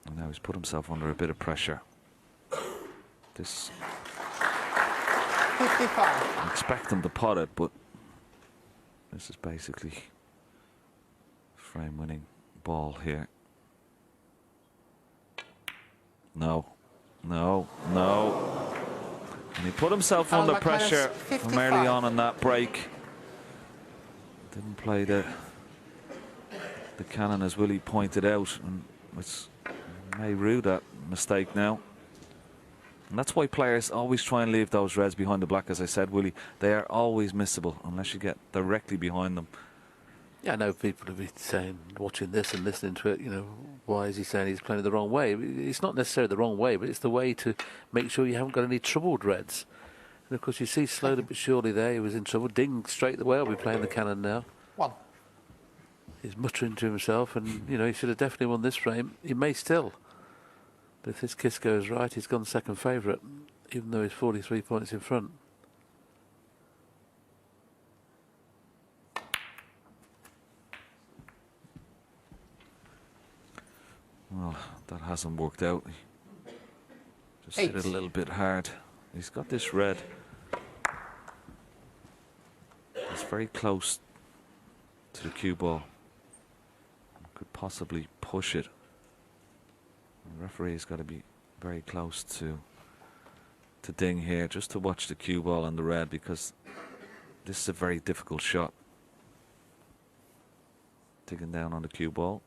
And now he's put himself under a bit of pressure. This 55. I expect him to pot it, but this is basically frame winning ball here. No, no, no. And he put himself under McManus, pressure 55. from early on in that break. Didn't play the cannon as Willie pointed out, and it's may rue that mistake now. And that's why players always try and leave those reds behind the black, as I said, Willie. They are always missable unless you get directly behind them. Yeah, I know people will be saying, watching this and listening to it, you know, why is he saying he's playing it the wrong way? It's not necessarily the wrong way, but it's the way to make sure you haven't got any troubled reds. And of course, you see slowly but surely there, he was in trouble. Ding straight the way. I'll be playing the cannon now. 1. He's muttering to himself, and, you know, he should have definitely won this frame. He may still. But if this kiss goes right, he's gone second favourite, even though he's 43 points in front. Well, that hasn't worked out. Just 8. hit it a little bit hard. He's got this red. It's very close to the cue ball. Could possibly push it. The referee's got to be very close to ding here, just to watch the cue ball on the red, because this is a very difficult shot. Digging down on the cue ball.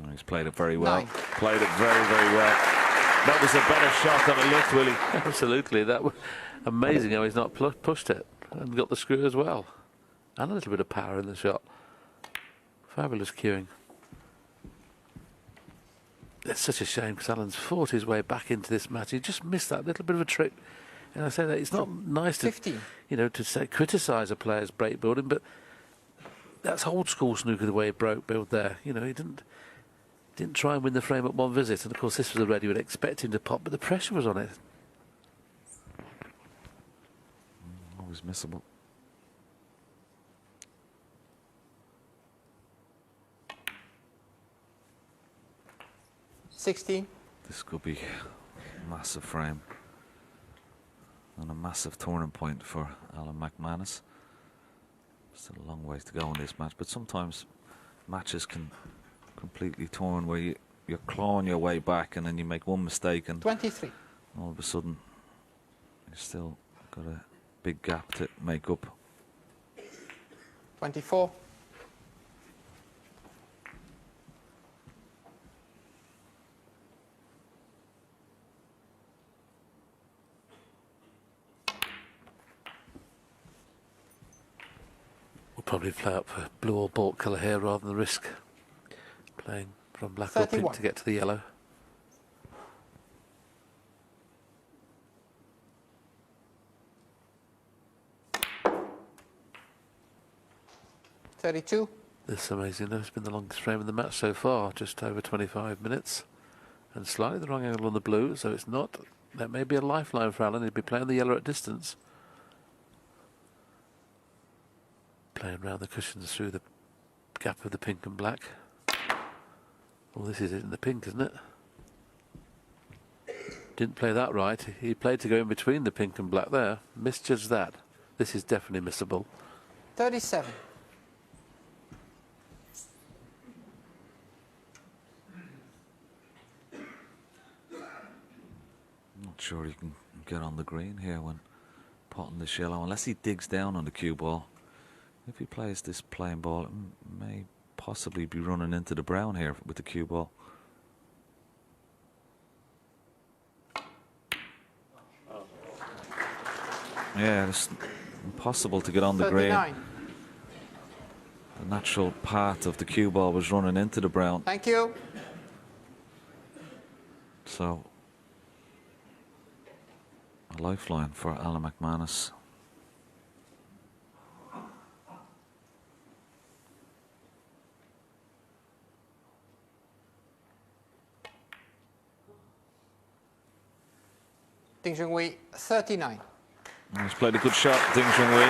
Oh, he's played it very well. 9. Played it very, very well. That was a better shot than it looked, Willie. Absolutely. That was amazing how he's not pushed it and got the screw as well. and a little bit of power in the shot. Fabulous cueing. It's such a shame because Alan's fought his way back into this match. He just missed that little bit of a trick. And I say that it's not nice to, 15. you know, to say criticise a player's break building, but that's old school snooker the way he broke build there. You know, he didn't try and win the frame at one visit, and of course this was a red you would expect him to pop, but the pressure was on it. Always missable. This could be a massive frame and a massive turning point for Alan McManus. Still a long ways to go in this match, but sometimes matches can completely turn where you're clawing your way back and then you make one mistake and 23. all of a sudden you've still got a big gap to make up. 24. We'll probably play up for blue or bought colour here rather than risk playing from black or pink 31. to get to the yellow. This This amazing. It's been the longest frame of the match so far, just over 25 minutes. And slightly the wrong angle on the blue, so it's not. That may be a lifeline for Alan. He'd be playing the yellow at distance. Playing round the cushions through the gap of the pink and black. Well, this is it in the pink, isn't it? Didn't play that right. He played to go in between the pink and black there. Misjudged that. This is definitely missable. 37. Not sure he can get on the green here when potting this yellow, unless he digs down on the cue ball. If he plays this plain ball, it may possibly be running into the brown here with the cue ball. Yeah, it's impossible to get on the 39. green. The natural path of the cue ball was running into the brown. Thank you. So, a lifeline for Alan McManus. Junhui, 39. He's played a good shot, Junhui.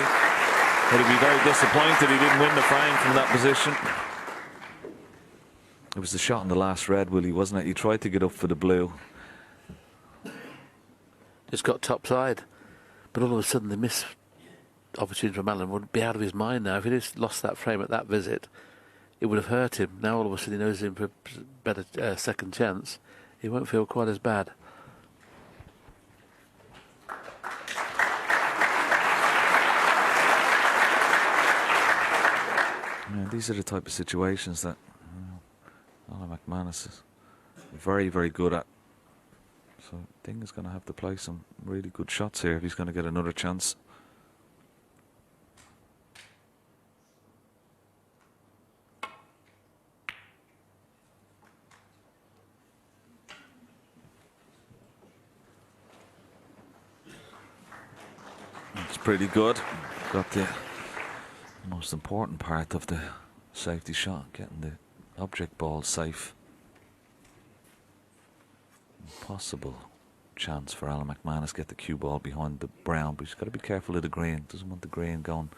But he'd be very disappointed he didn't win the frame from that position. It was the shot in the last red, Willie, wasn't it? He tried to get up for the blue. Just got topside. But all of a sudden the miss opportunity from Alan would be out of his mind now. If he'd just lost that frame at that visit, it would have hurt him. Now all of a sudden he knows he's in for a better second chance. He won't feel quite as bad. Yeah, these are the type of situations that Alan McManus is very, very good at. So Ding is going to have to play some really good shots here if he's going to get another chance. It's pretty good. Got the most important part of the safety shot, getting the object ball safe. Impossible chance for Alan McManus to get the cue ball behind the brown, but he's got to be careful of the green. Doesn't want the green going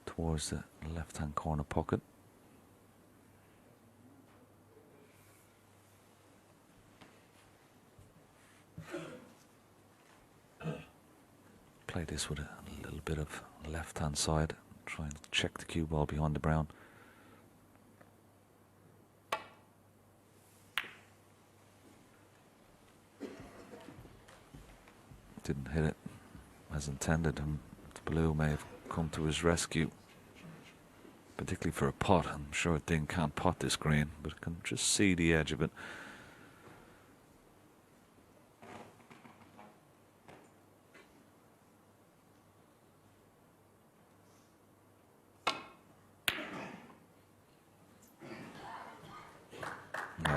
towards the left-hand corner pocket. Play this with a little bit of left-hand side. Try and check the cue ball behind the brown. Didn't hit it as intended, and the blue may have come to his rescue, particularly for a pot. I'm sure Ding can't pot this green, but can just see the edge of it.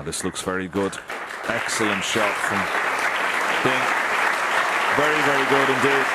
Oh, this looks very good. Excellent shot from Ding. Very, very good indeed.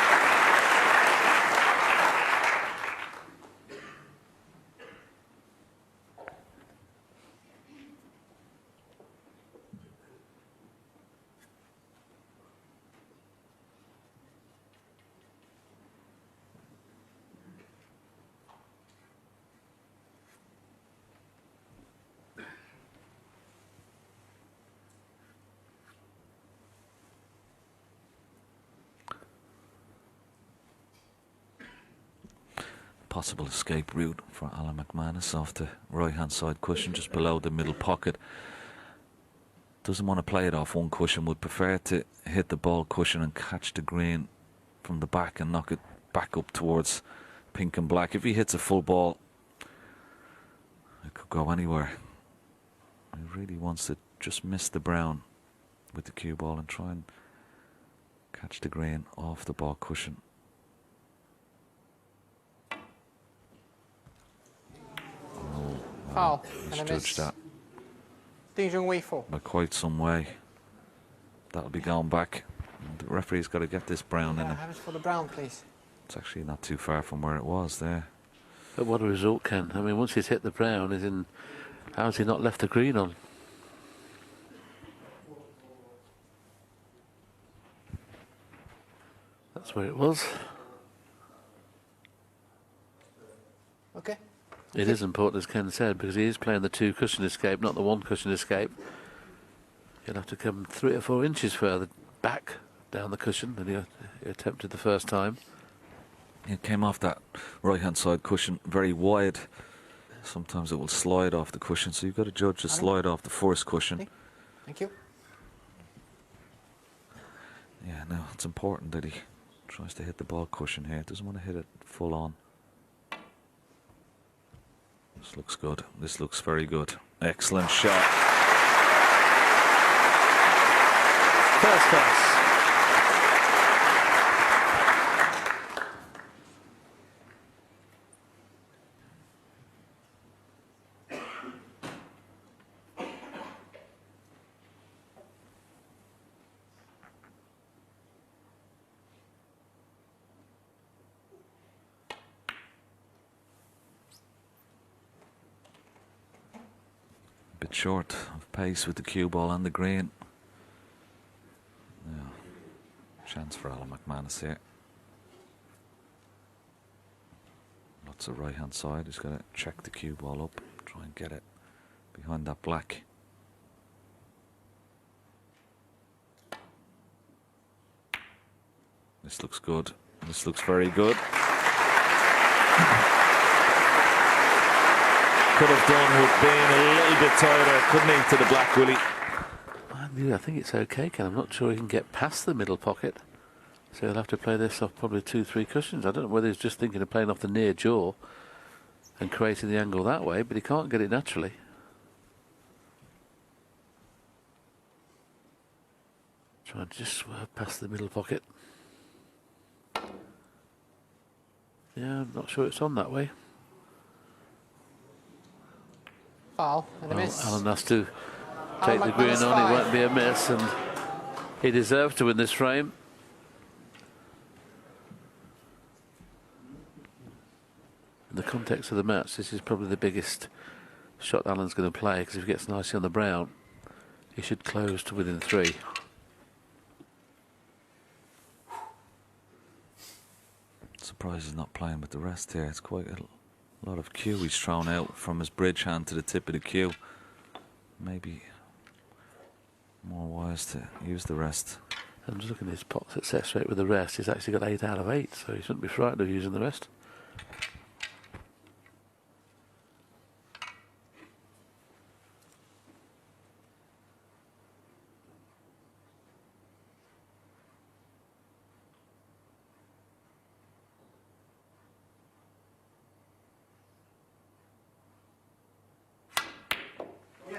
Possible escape route for Alan McManus off the right hand side cushion just below the middle pocket. Doesn't want to play it off one cushion, would prefer to hit the ball cushion and catch the green from the back and knock it back up towards pink and black. If he hits a full ball, it could go anywhere. He really wants to just miss the brown with the cue ball and try and catch the green off the ball cushion. Foul. He's And a miss. judged that Junhui 4. by quite some way. That'll be going back. The referee's got to get this brown in him. Have it for the brown, please. It's actually not too far from where it was there. But what a result, Ken. I mean, once he's hit the brown, he's in. How's he not left the green on? That's where it was. Okay. It is important, as Ken said, because he is playing the 2 cushion escape, not the 1 cushion escape. He'll have to come 3 or 4 inches further back down the cushion than he attempted the first time. It came off that right hand side cushion very wide. Sometimes it will slide off the cushion, so you've got to judge the slide off the first cushion. Thank you. Yeah, now it's important that he tries to hit the ball cushion here. Doesn't want to hit it full on. This looks good. This looks very good. Excellent shot. First class. Bit short of pace with the cue ball and the green. Yeah. Chance for Alan McManus here. Lots of right hand side. He's got to check the cue ball up, try and get it behind that black. This looks good. This looks very good. Could have done with being a little bit tighter, couldn't he, to the black, Willie? I think it's okay, Ken. I'm not sure he can get past the middle pocket. So he'll have to play this off probably 2-3 cushions. I don't know whether he's just thinking of playing off the near jaw and creating the angle that way, but he can't get it naturally. Try and just swerve past the middle pocket. Yeah, I'm not sure it's on that way. Foul. And a miss. Alan has to take the green on. It won't be a miss, and he deserves to win this frame. In the context of the match, this is probably the biggest shot Alan's going to play, because if he gets nicely on the brown, he should close to within 3. Surprised he's not playing with the rest here. It's quite a lot of cue he's thrown out from his bridge hand to the tip of the cue. Maybe more wise to use the rest. I'm just looking at his pot success rate with the rest. He's actually got 8 out of 8, so he shouldn't be frightened of using the rest.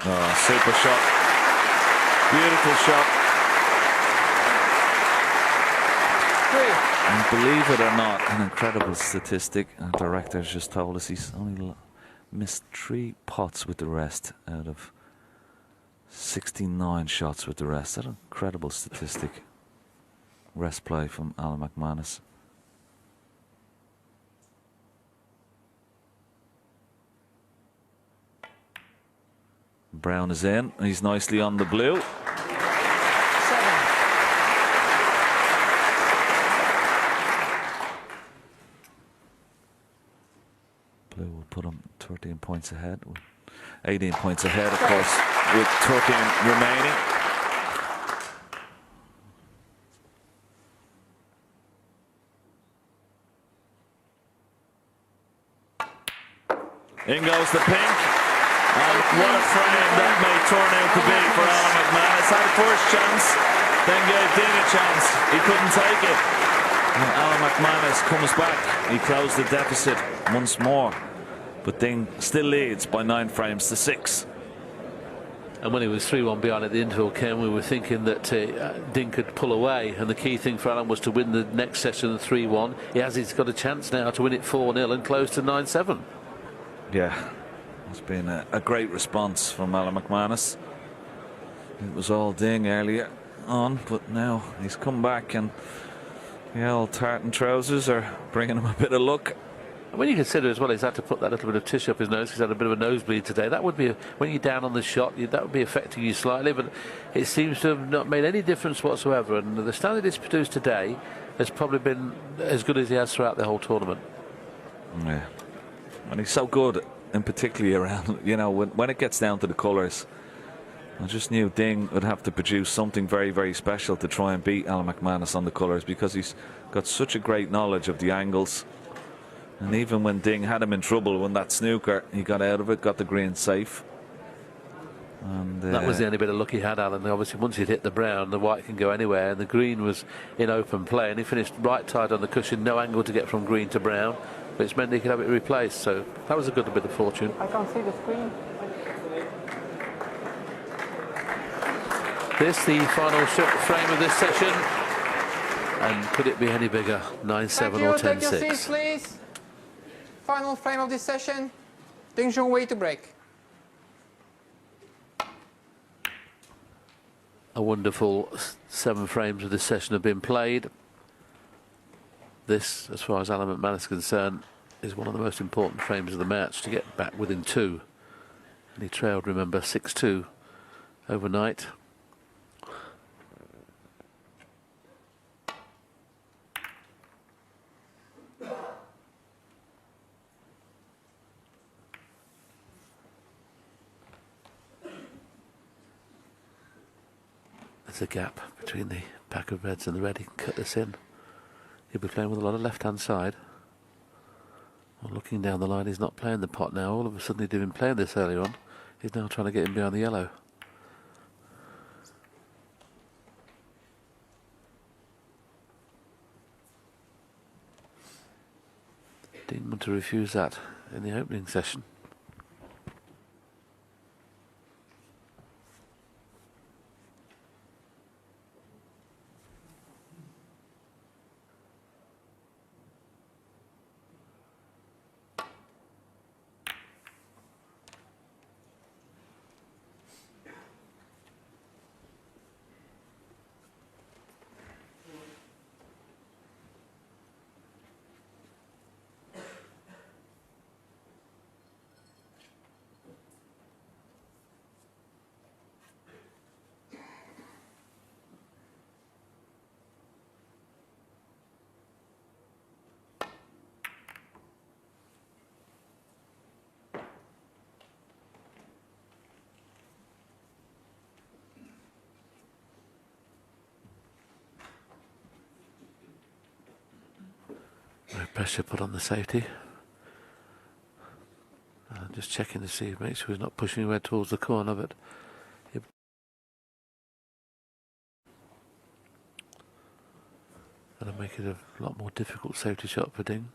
Oh, super shot. Beautiful shot. And believe it or not, an incredible statistic. Our director's just told us he's only missed 3 pots with the rest out of 69 shots with the rest. That's an incredible statistic. Rest play from Alan McManus. Brown is in. He's nicely on the blue. 7. Blue will put him 13 points ahead. 18 points ahead, of course, with 13 remaining. In goes the pink. And what a frame that may turn out to be for Alan McManus. Had a first chance, then gave Ding a chance. He couldn't take it. And Alan McManus comes back. He closed the deficit once more. But Ding still leads by 9 frames to 6. And when he was 3-1 behind at the interval, Ken, we were thinking that Ding could pull away, and the key thing for Alan was to win the next session 3-1. He's got a chance now to win it 4-0 and close to 9-7. Yeah, it's been a great response from Alan McManus. It was all Ding earlier on, but now he's come back, and the old tartan trousers are bringing him a bit of luck. When you consider as well, he's had to put that little bit of tissue up his nose. He's had a bit of a nosebleed today. That would be, when you're down on the shot, that would be affecting you slightly, but it seems to have not made any difference whatsoever. And the standard he's produced today has probably been as good as he has throughout the whole tournament. Yeah, and he's so good, and particularly around, you know, when it gets down to the colours. I just knew Ding would have to produce something very, very special to try and beat Alan McManus on the colours, because he's got such a great knowledge of the angles. And even when Ding had him in trouble when that snooker, he got out of it, got the green safe. And that was the only bit of luck he had, Alan. Obviously, once he'd hit the brown, the white can go anywhere, and the green was in open play, and he finished right tight on the cushion, no angle to get from green to brown, which meant he could have it replaced. So that was a good bit of fortune. I can't see the screen. This, the final frame of this session, and could it be any bigger? 9-7 or 10-6. Take your seats, please. Final frame of this session. Ding Junhui to break. A wonderful 7 frames of this session have been played. This, as far as Alan McManus is concerned, is one of the most important frames of the match, to get back within 2. And he trailed, remember, 6-2 overnight. There's a gap between the pack of reds and the red. He can cut this in. He'll be playing with a lot of left-hand side. Well, looking down the line, he's not playing the pot now. All of a sudden, he'd been playing this earlier on. He's now trying to get him behind the yellow. Didn't want to refuse that in the opening session. No pressure put on the safety. Just checking to see, make sure he's not pushing away towards the corner, but that'll make it a lot more difficult safety shot for Ding.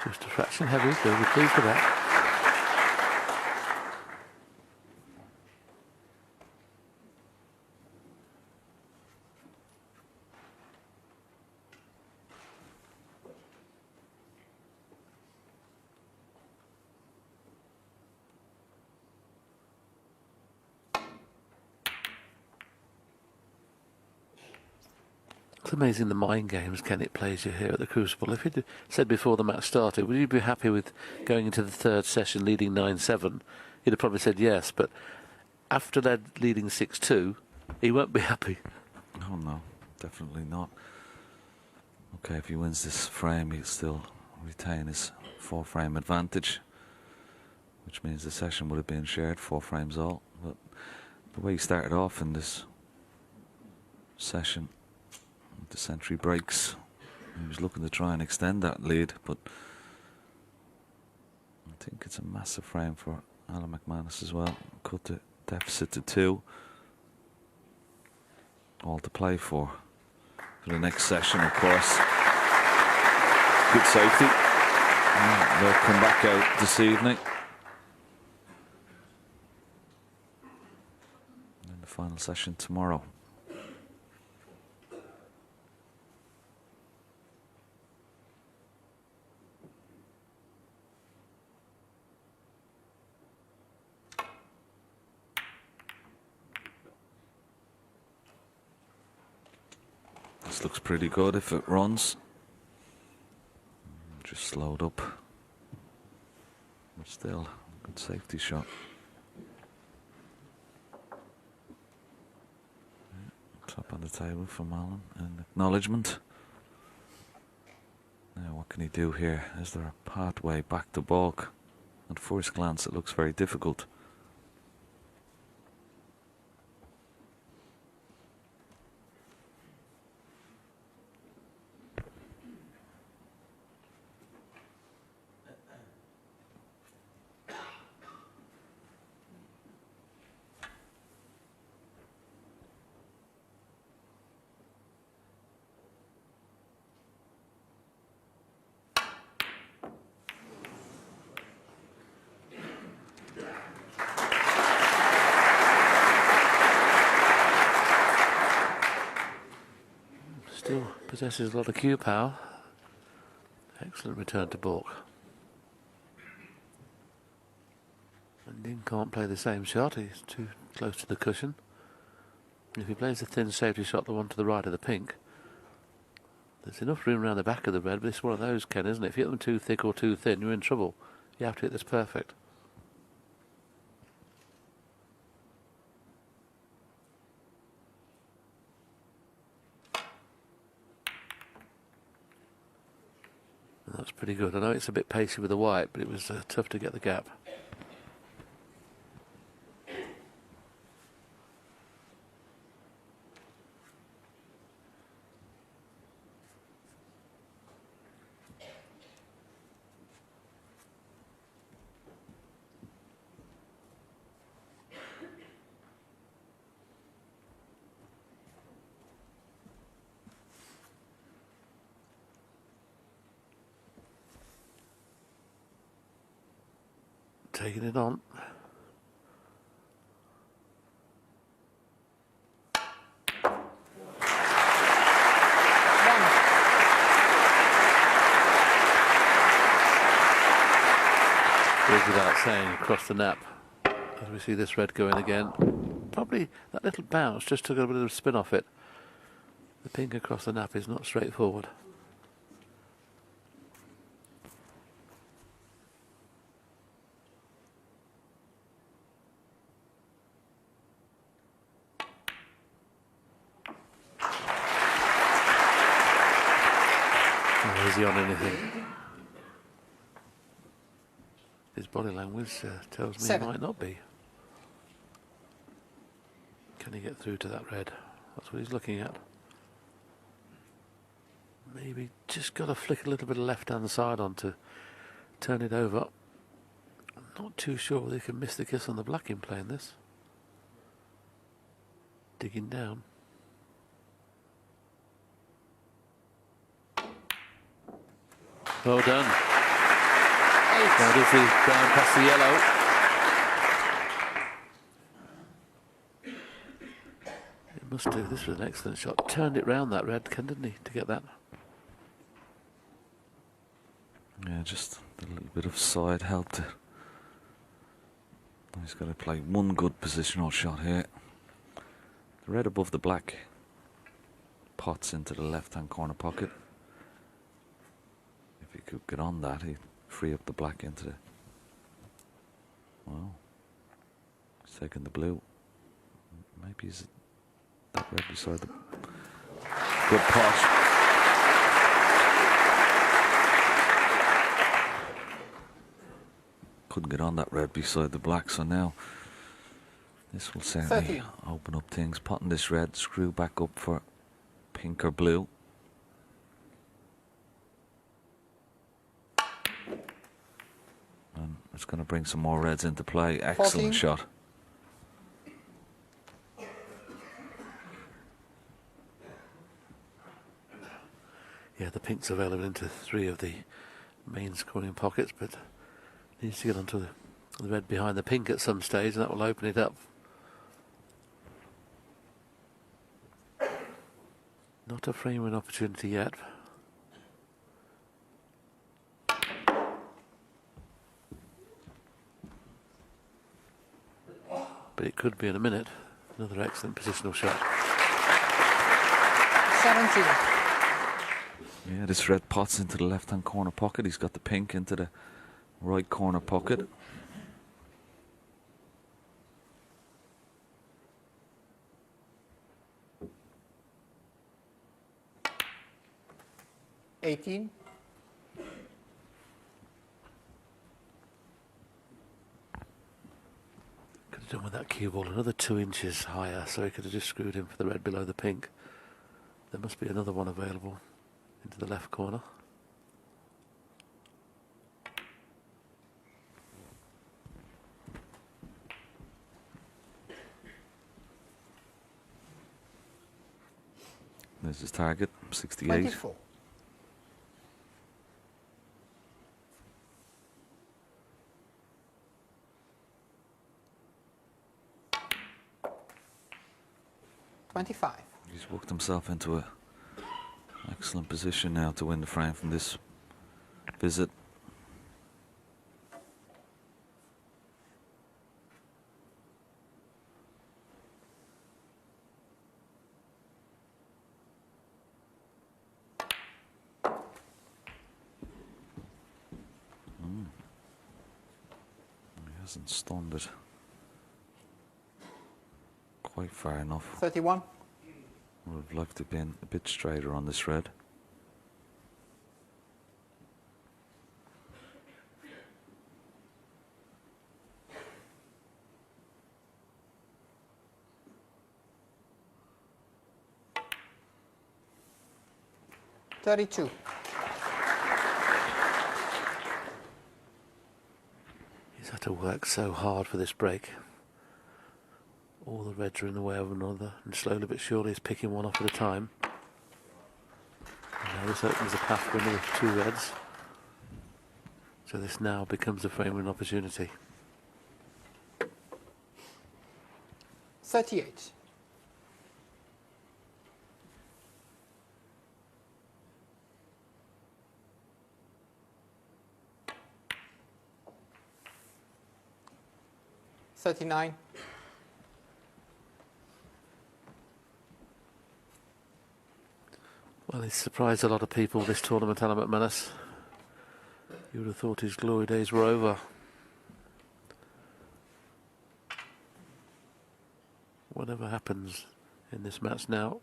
Just a fraction heavy, so we're pleased with that. It's amazing the mind games Kenneth plays you here at the Crucible. If he'd said before the match started, would you be happy with going into the third session leading 9-7? He'd have probably said yes, but after that leading 6-2, he won't be happy. Oh no, definitely not. Okay, if he wins this frame, he'll still retain his 4-frame advantage, which means the session would have been shared 4 frames all. But the way he started off in this session, with the century breaks, he was looking to try and extend that lead, but I think it's a massive frame for Alan McManus as well. Cut the deficit to 2. All to play for the next session, of course. Good safety. They'll come back out this evening. And then the final session tomorrow. This looks pretty good if it runs. Just slowed up. But still, good safety shot. Top on the table from Alan, an acknowledgement. Now what can he do here? Is there a pathway back to balk? At first glance it looks very difficult. Still possesses a lot of cue power. Excellent return to balk. And Dean can't play the same shot, he's too close to the cushion. If he plays the thin safety shot, the one to the right of the pink, there's enough room around the back of the red, but it's one of those, Ken, isn't it? If you hit them too thick or too thin, you're in trouble. You have to hit this perfect. And that's pretty good. I know it's a bit pacey with the white, but it was tough to get the gap. Taking it on. Goes without saying, across the nap. As we see this red go in again. Probably that little bounce just took a bit of spin off it. The pink across the nap is not straightforward. Is he on anything? His body language tells me 7. he might not be. Can he get through to that red? That's what he's looking at. Maybe just got to flick a little bit of left-hand side on to turn it over. I'm not too sure whether he can miss the kiss on the black in playing this. Digging down. Well done. 8. Now this is down past the yellow. It must do. This was an excellent shot. Turned it round that red, didn't he, to get that? Yeah, just a little bit of side helped. He's got to play one good positional shot here. The red above the black pots into the left-hand corner pocket. If he could get on that, he'd free up the black into the... Well, he's taking the blue. Maybe he's that red beside the... Good pot. Couldn't get on that red beside the black, so now this will certainly 30. open up things. Potting this red, screw back up for pink or blue. And it's going to bring some more reds into play. Excellent 14. shot. Yeah, the pink's available into 3 of the main scoring pockets, but needs to get onto the red behind the pink at some stage, and that will open it up. Not a frame-win opportunity yet. But it could be in a minute. Another excellent positional shot. 17. Yeah, this red pot's into the left-hand corner pocket. He's got the pink into the right corner pocket. $18. Could have done with that cue ball another 2 inches higher, so he could have just screwed in for the red below the pink. There must be another one available into the left corner. There's his target, 68. 24. $25. He's worked himself into a excellent position now to win the frame from this visit. He hasn't stunned it quite far enough. 31. Would have liked to have been a bit straighter on this red. $32. He's had to work so hard for this break. All the reds are in the way of another, and slowly but surely he's picking one off at a time. And now this opens the path for another 2 reds. So this now becomes a frame-win opportunity. 38. $39. Well, he's surprised a lot of people this tournament, Alan McManus. You would have thought his glory days were over. Whatever happens in this match now,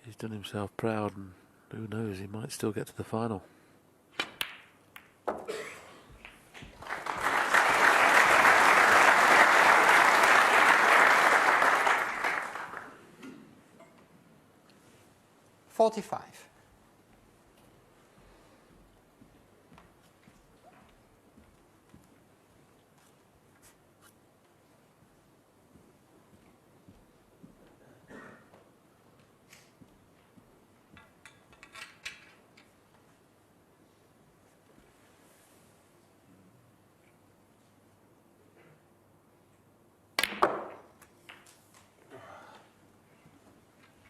he's done himself proud, and who knows, he might still get to the final. $45.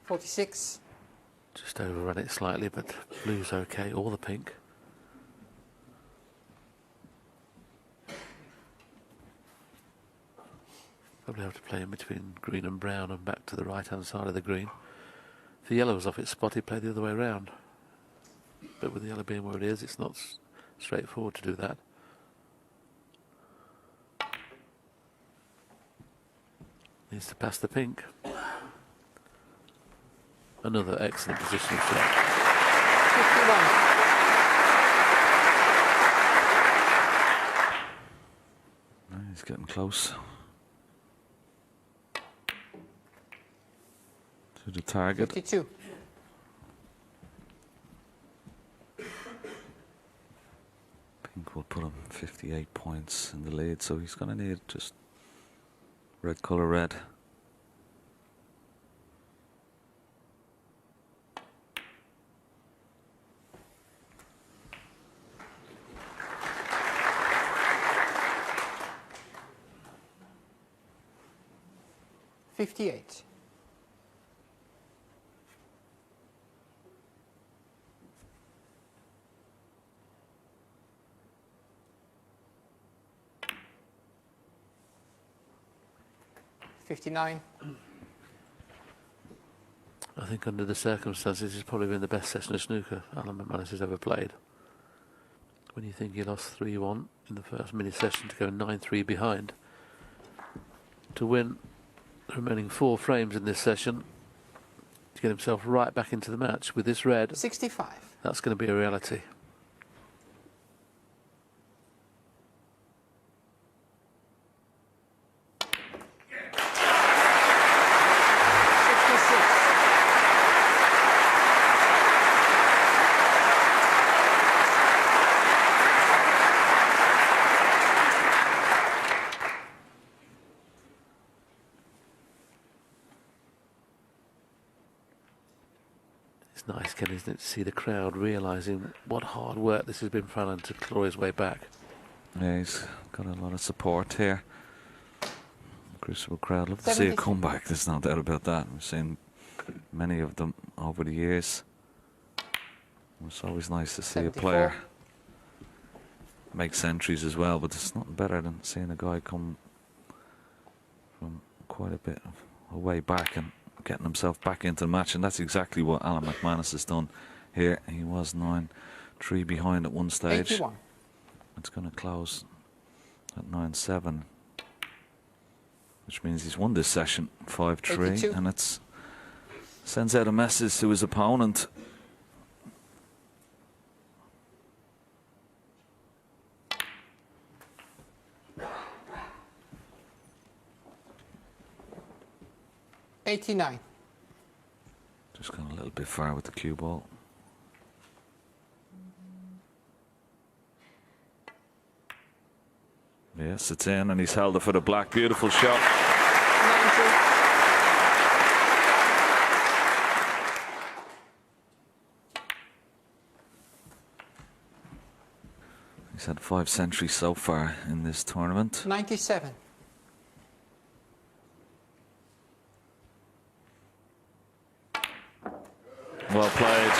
$46. Just overrun it slightly, but blue's okay, or the pink. Probably have to play in between green and brown and back to the right hand side of the green If the yellow was off its spot, he'd play the other way around. But with the yellow being where it is, it's not straightforward to do that. Needs to pass the pink. Another excellent positional shot. 51. He's getting close to the target. 52. Pink will put him 58 points in the lead, so he's going to need just red colour red. $58. $59. I think under the circumstances, it's probably been the best session of snooker Alan McManus has ever played. When you think he lost 3-1 in the first mini session to go 9-3 behind, to win the remaining 4 frames in this session, to get himself right back into the match with this red, 65. that's going to be a reality. It's nice, Ken, isn't it, to see the crowd realising what hard work this has been for Alan to claw his way back. Yeah, he's got a lot of support here. Crucible crowd, love to see a comeback, there's no doubt about that. We've seen many of them over the years. It's always nice to see 74. a player make centuries as well, but there's nothing better than seeing a guy come from quite a bit of a way back and getting himself back into the match, and that's exactly what Alan McManus has done here. He was 9-3 behind at one stage. 81. It's going to close at 9-7, which means he's won this session 5-3, 82. and it sends out a message to his opponent. $89. Just gone a little bit far with the cue ball. Yes, it's in, and he's held it for the black. Beautiful shot. 90. He's had 5 centuries so far in this tournament. 97. Well played.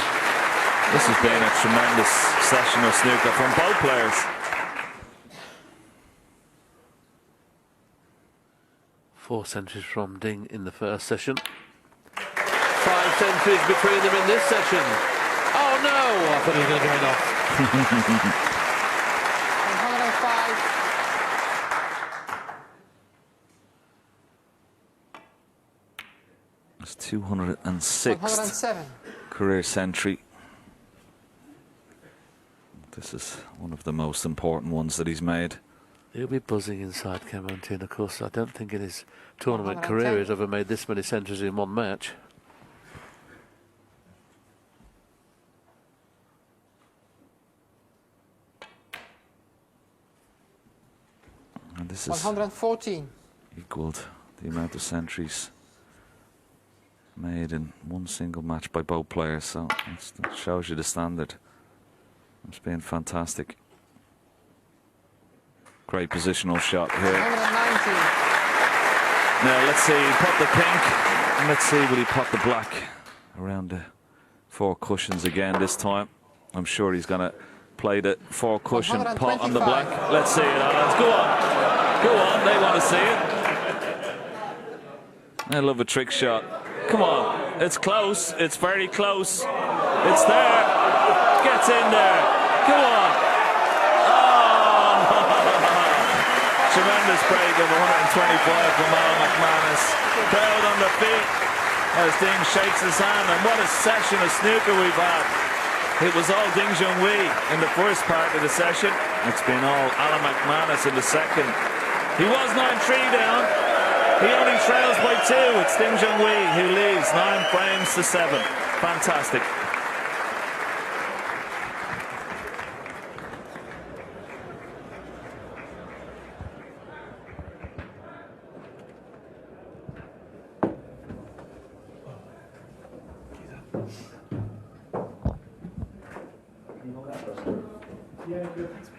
This has been a tremendous session of snooker from both players. 4 centuries from Ding in the first session. 5 centuries between them in this session. Oh no! I thought he was going to go off. 105. It's 206th 107. career century. This is one of the most important ones that he's made. He'll be buzzing inside Cameron, and of course I don't think in his tournament 110. career he's ever made this many centuries in one match. And this is 114. equaled the amount of centuries made in one single match by both players, so that shows you the standard. It's been fantastic. Great positional shot here. 119. Now let's see, he put the pink, and let's see will he put the black around the 4 cushions again this time. I'm sure he's going to play the 4 cushion pot on the black. Let's see it, Alan. Go on. Go on, they want to see it. I love a trick shot. Come on. It's close. It's very close. It's there. Gets in there. Come on. Oh! Tremendous break of 125 from McManus. Crowd on their feet as Ding shakes his hand. And what a session of snooker we've had. It was all Ding Junhui in the first part of the session. It's been all Alan McManus in the second. He was 9-3 down. He only trails by 2. It's Ding Junhui who leads 9 frames to 7. Fantastic. Yeah, good. Thanks.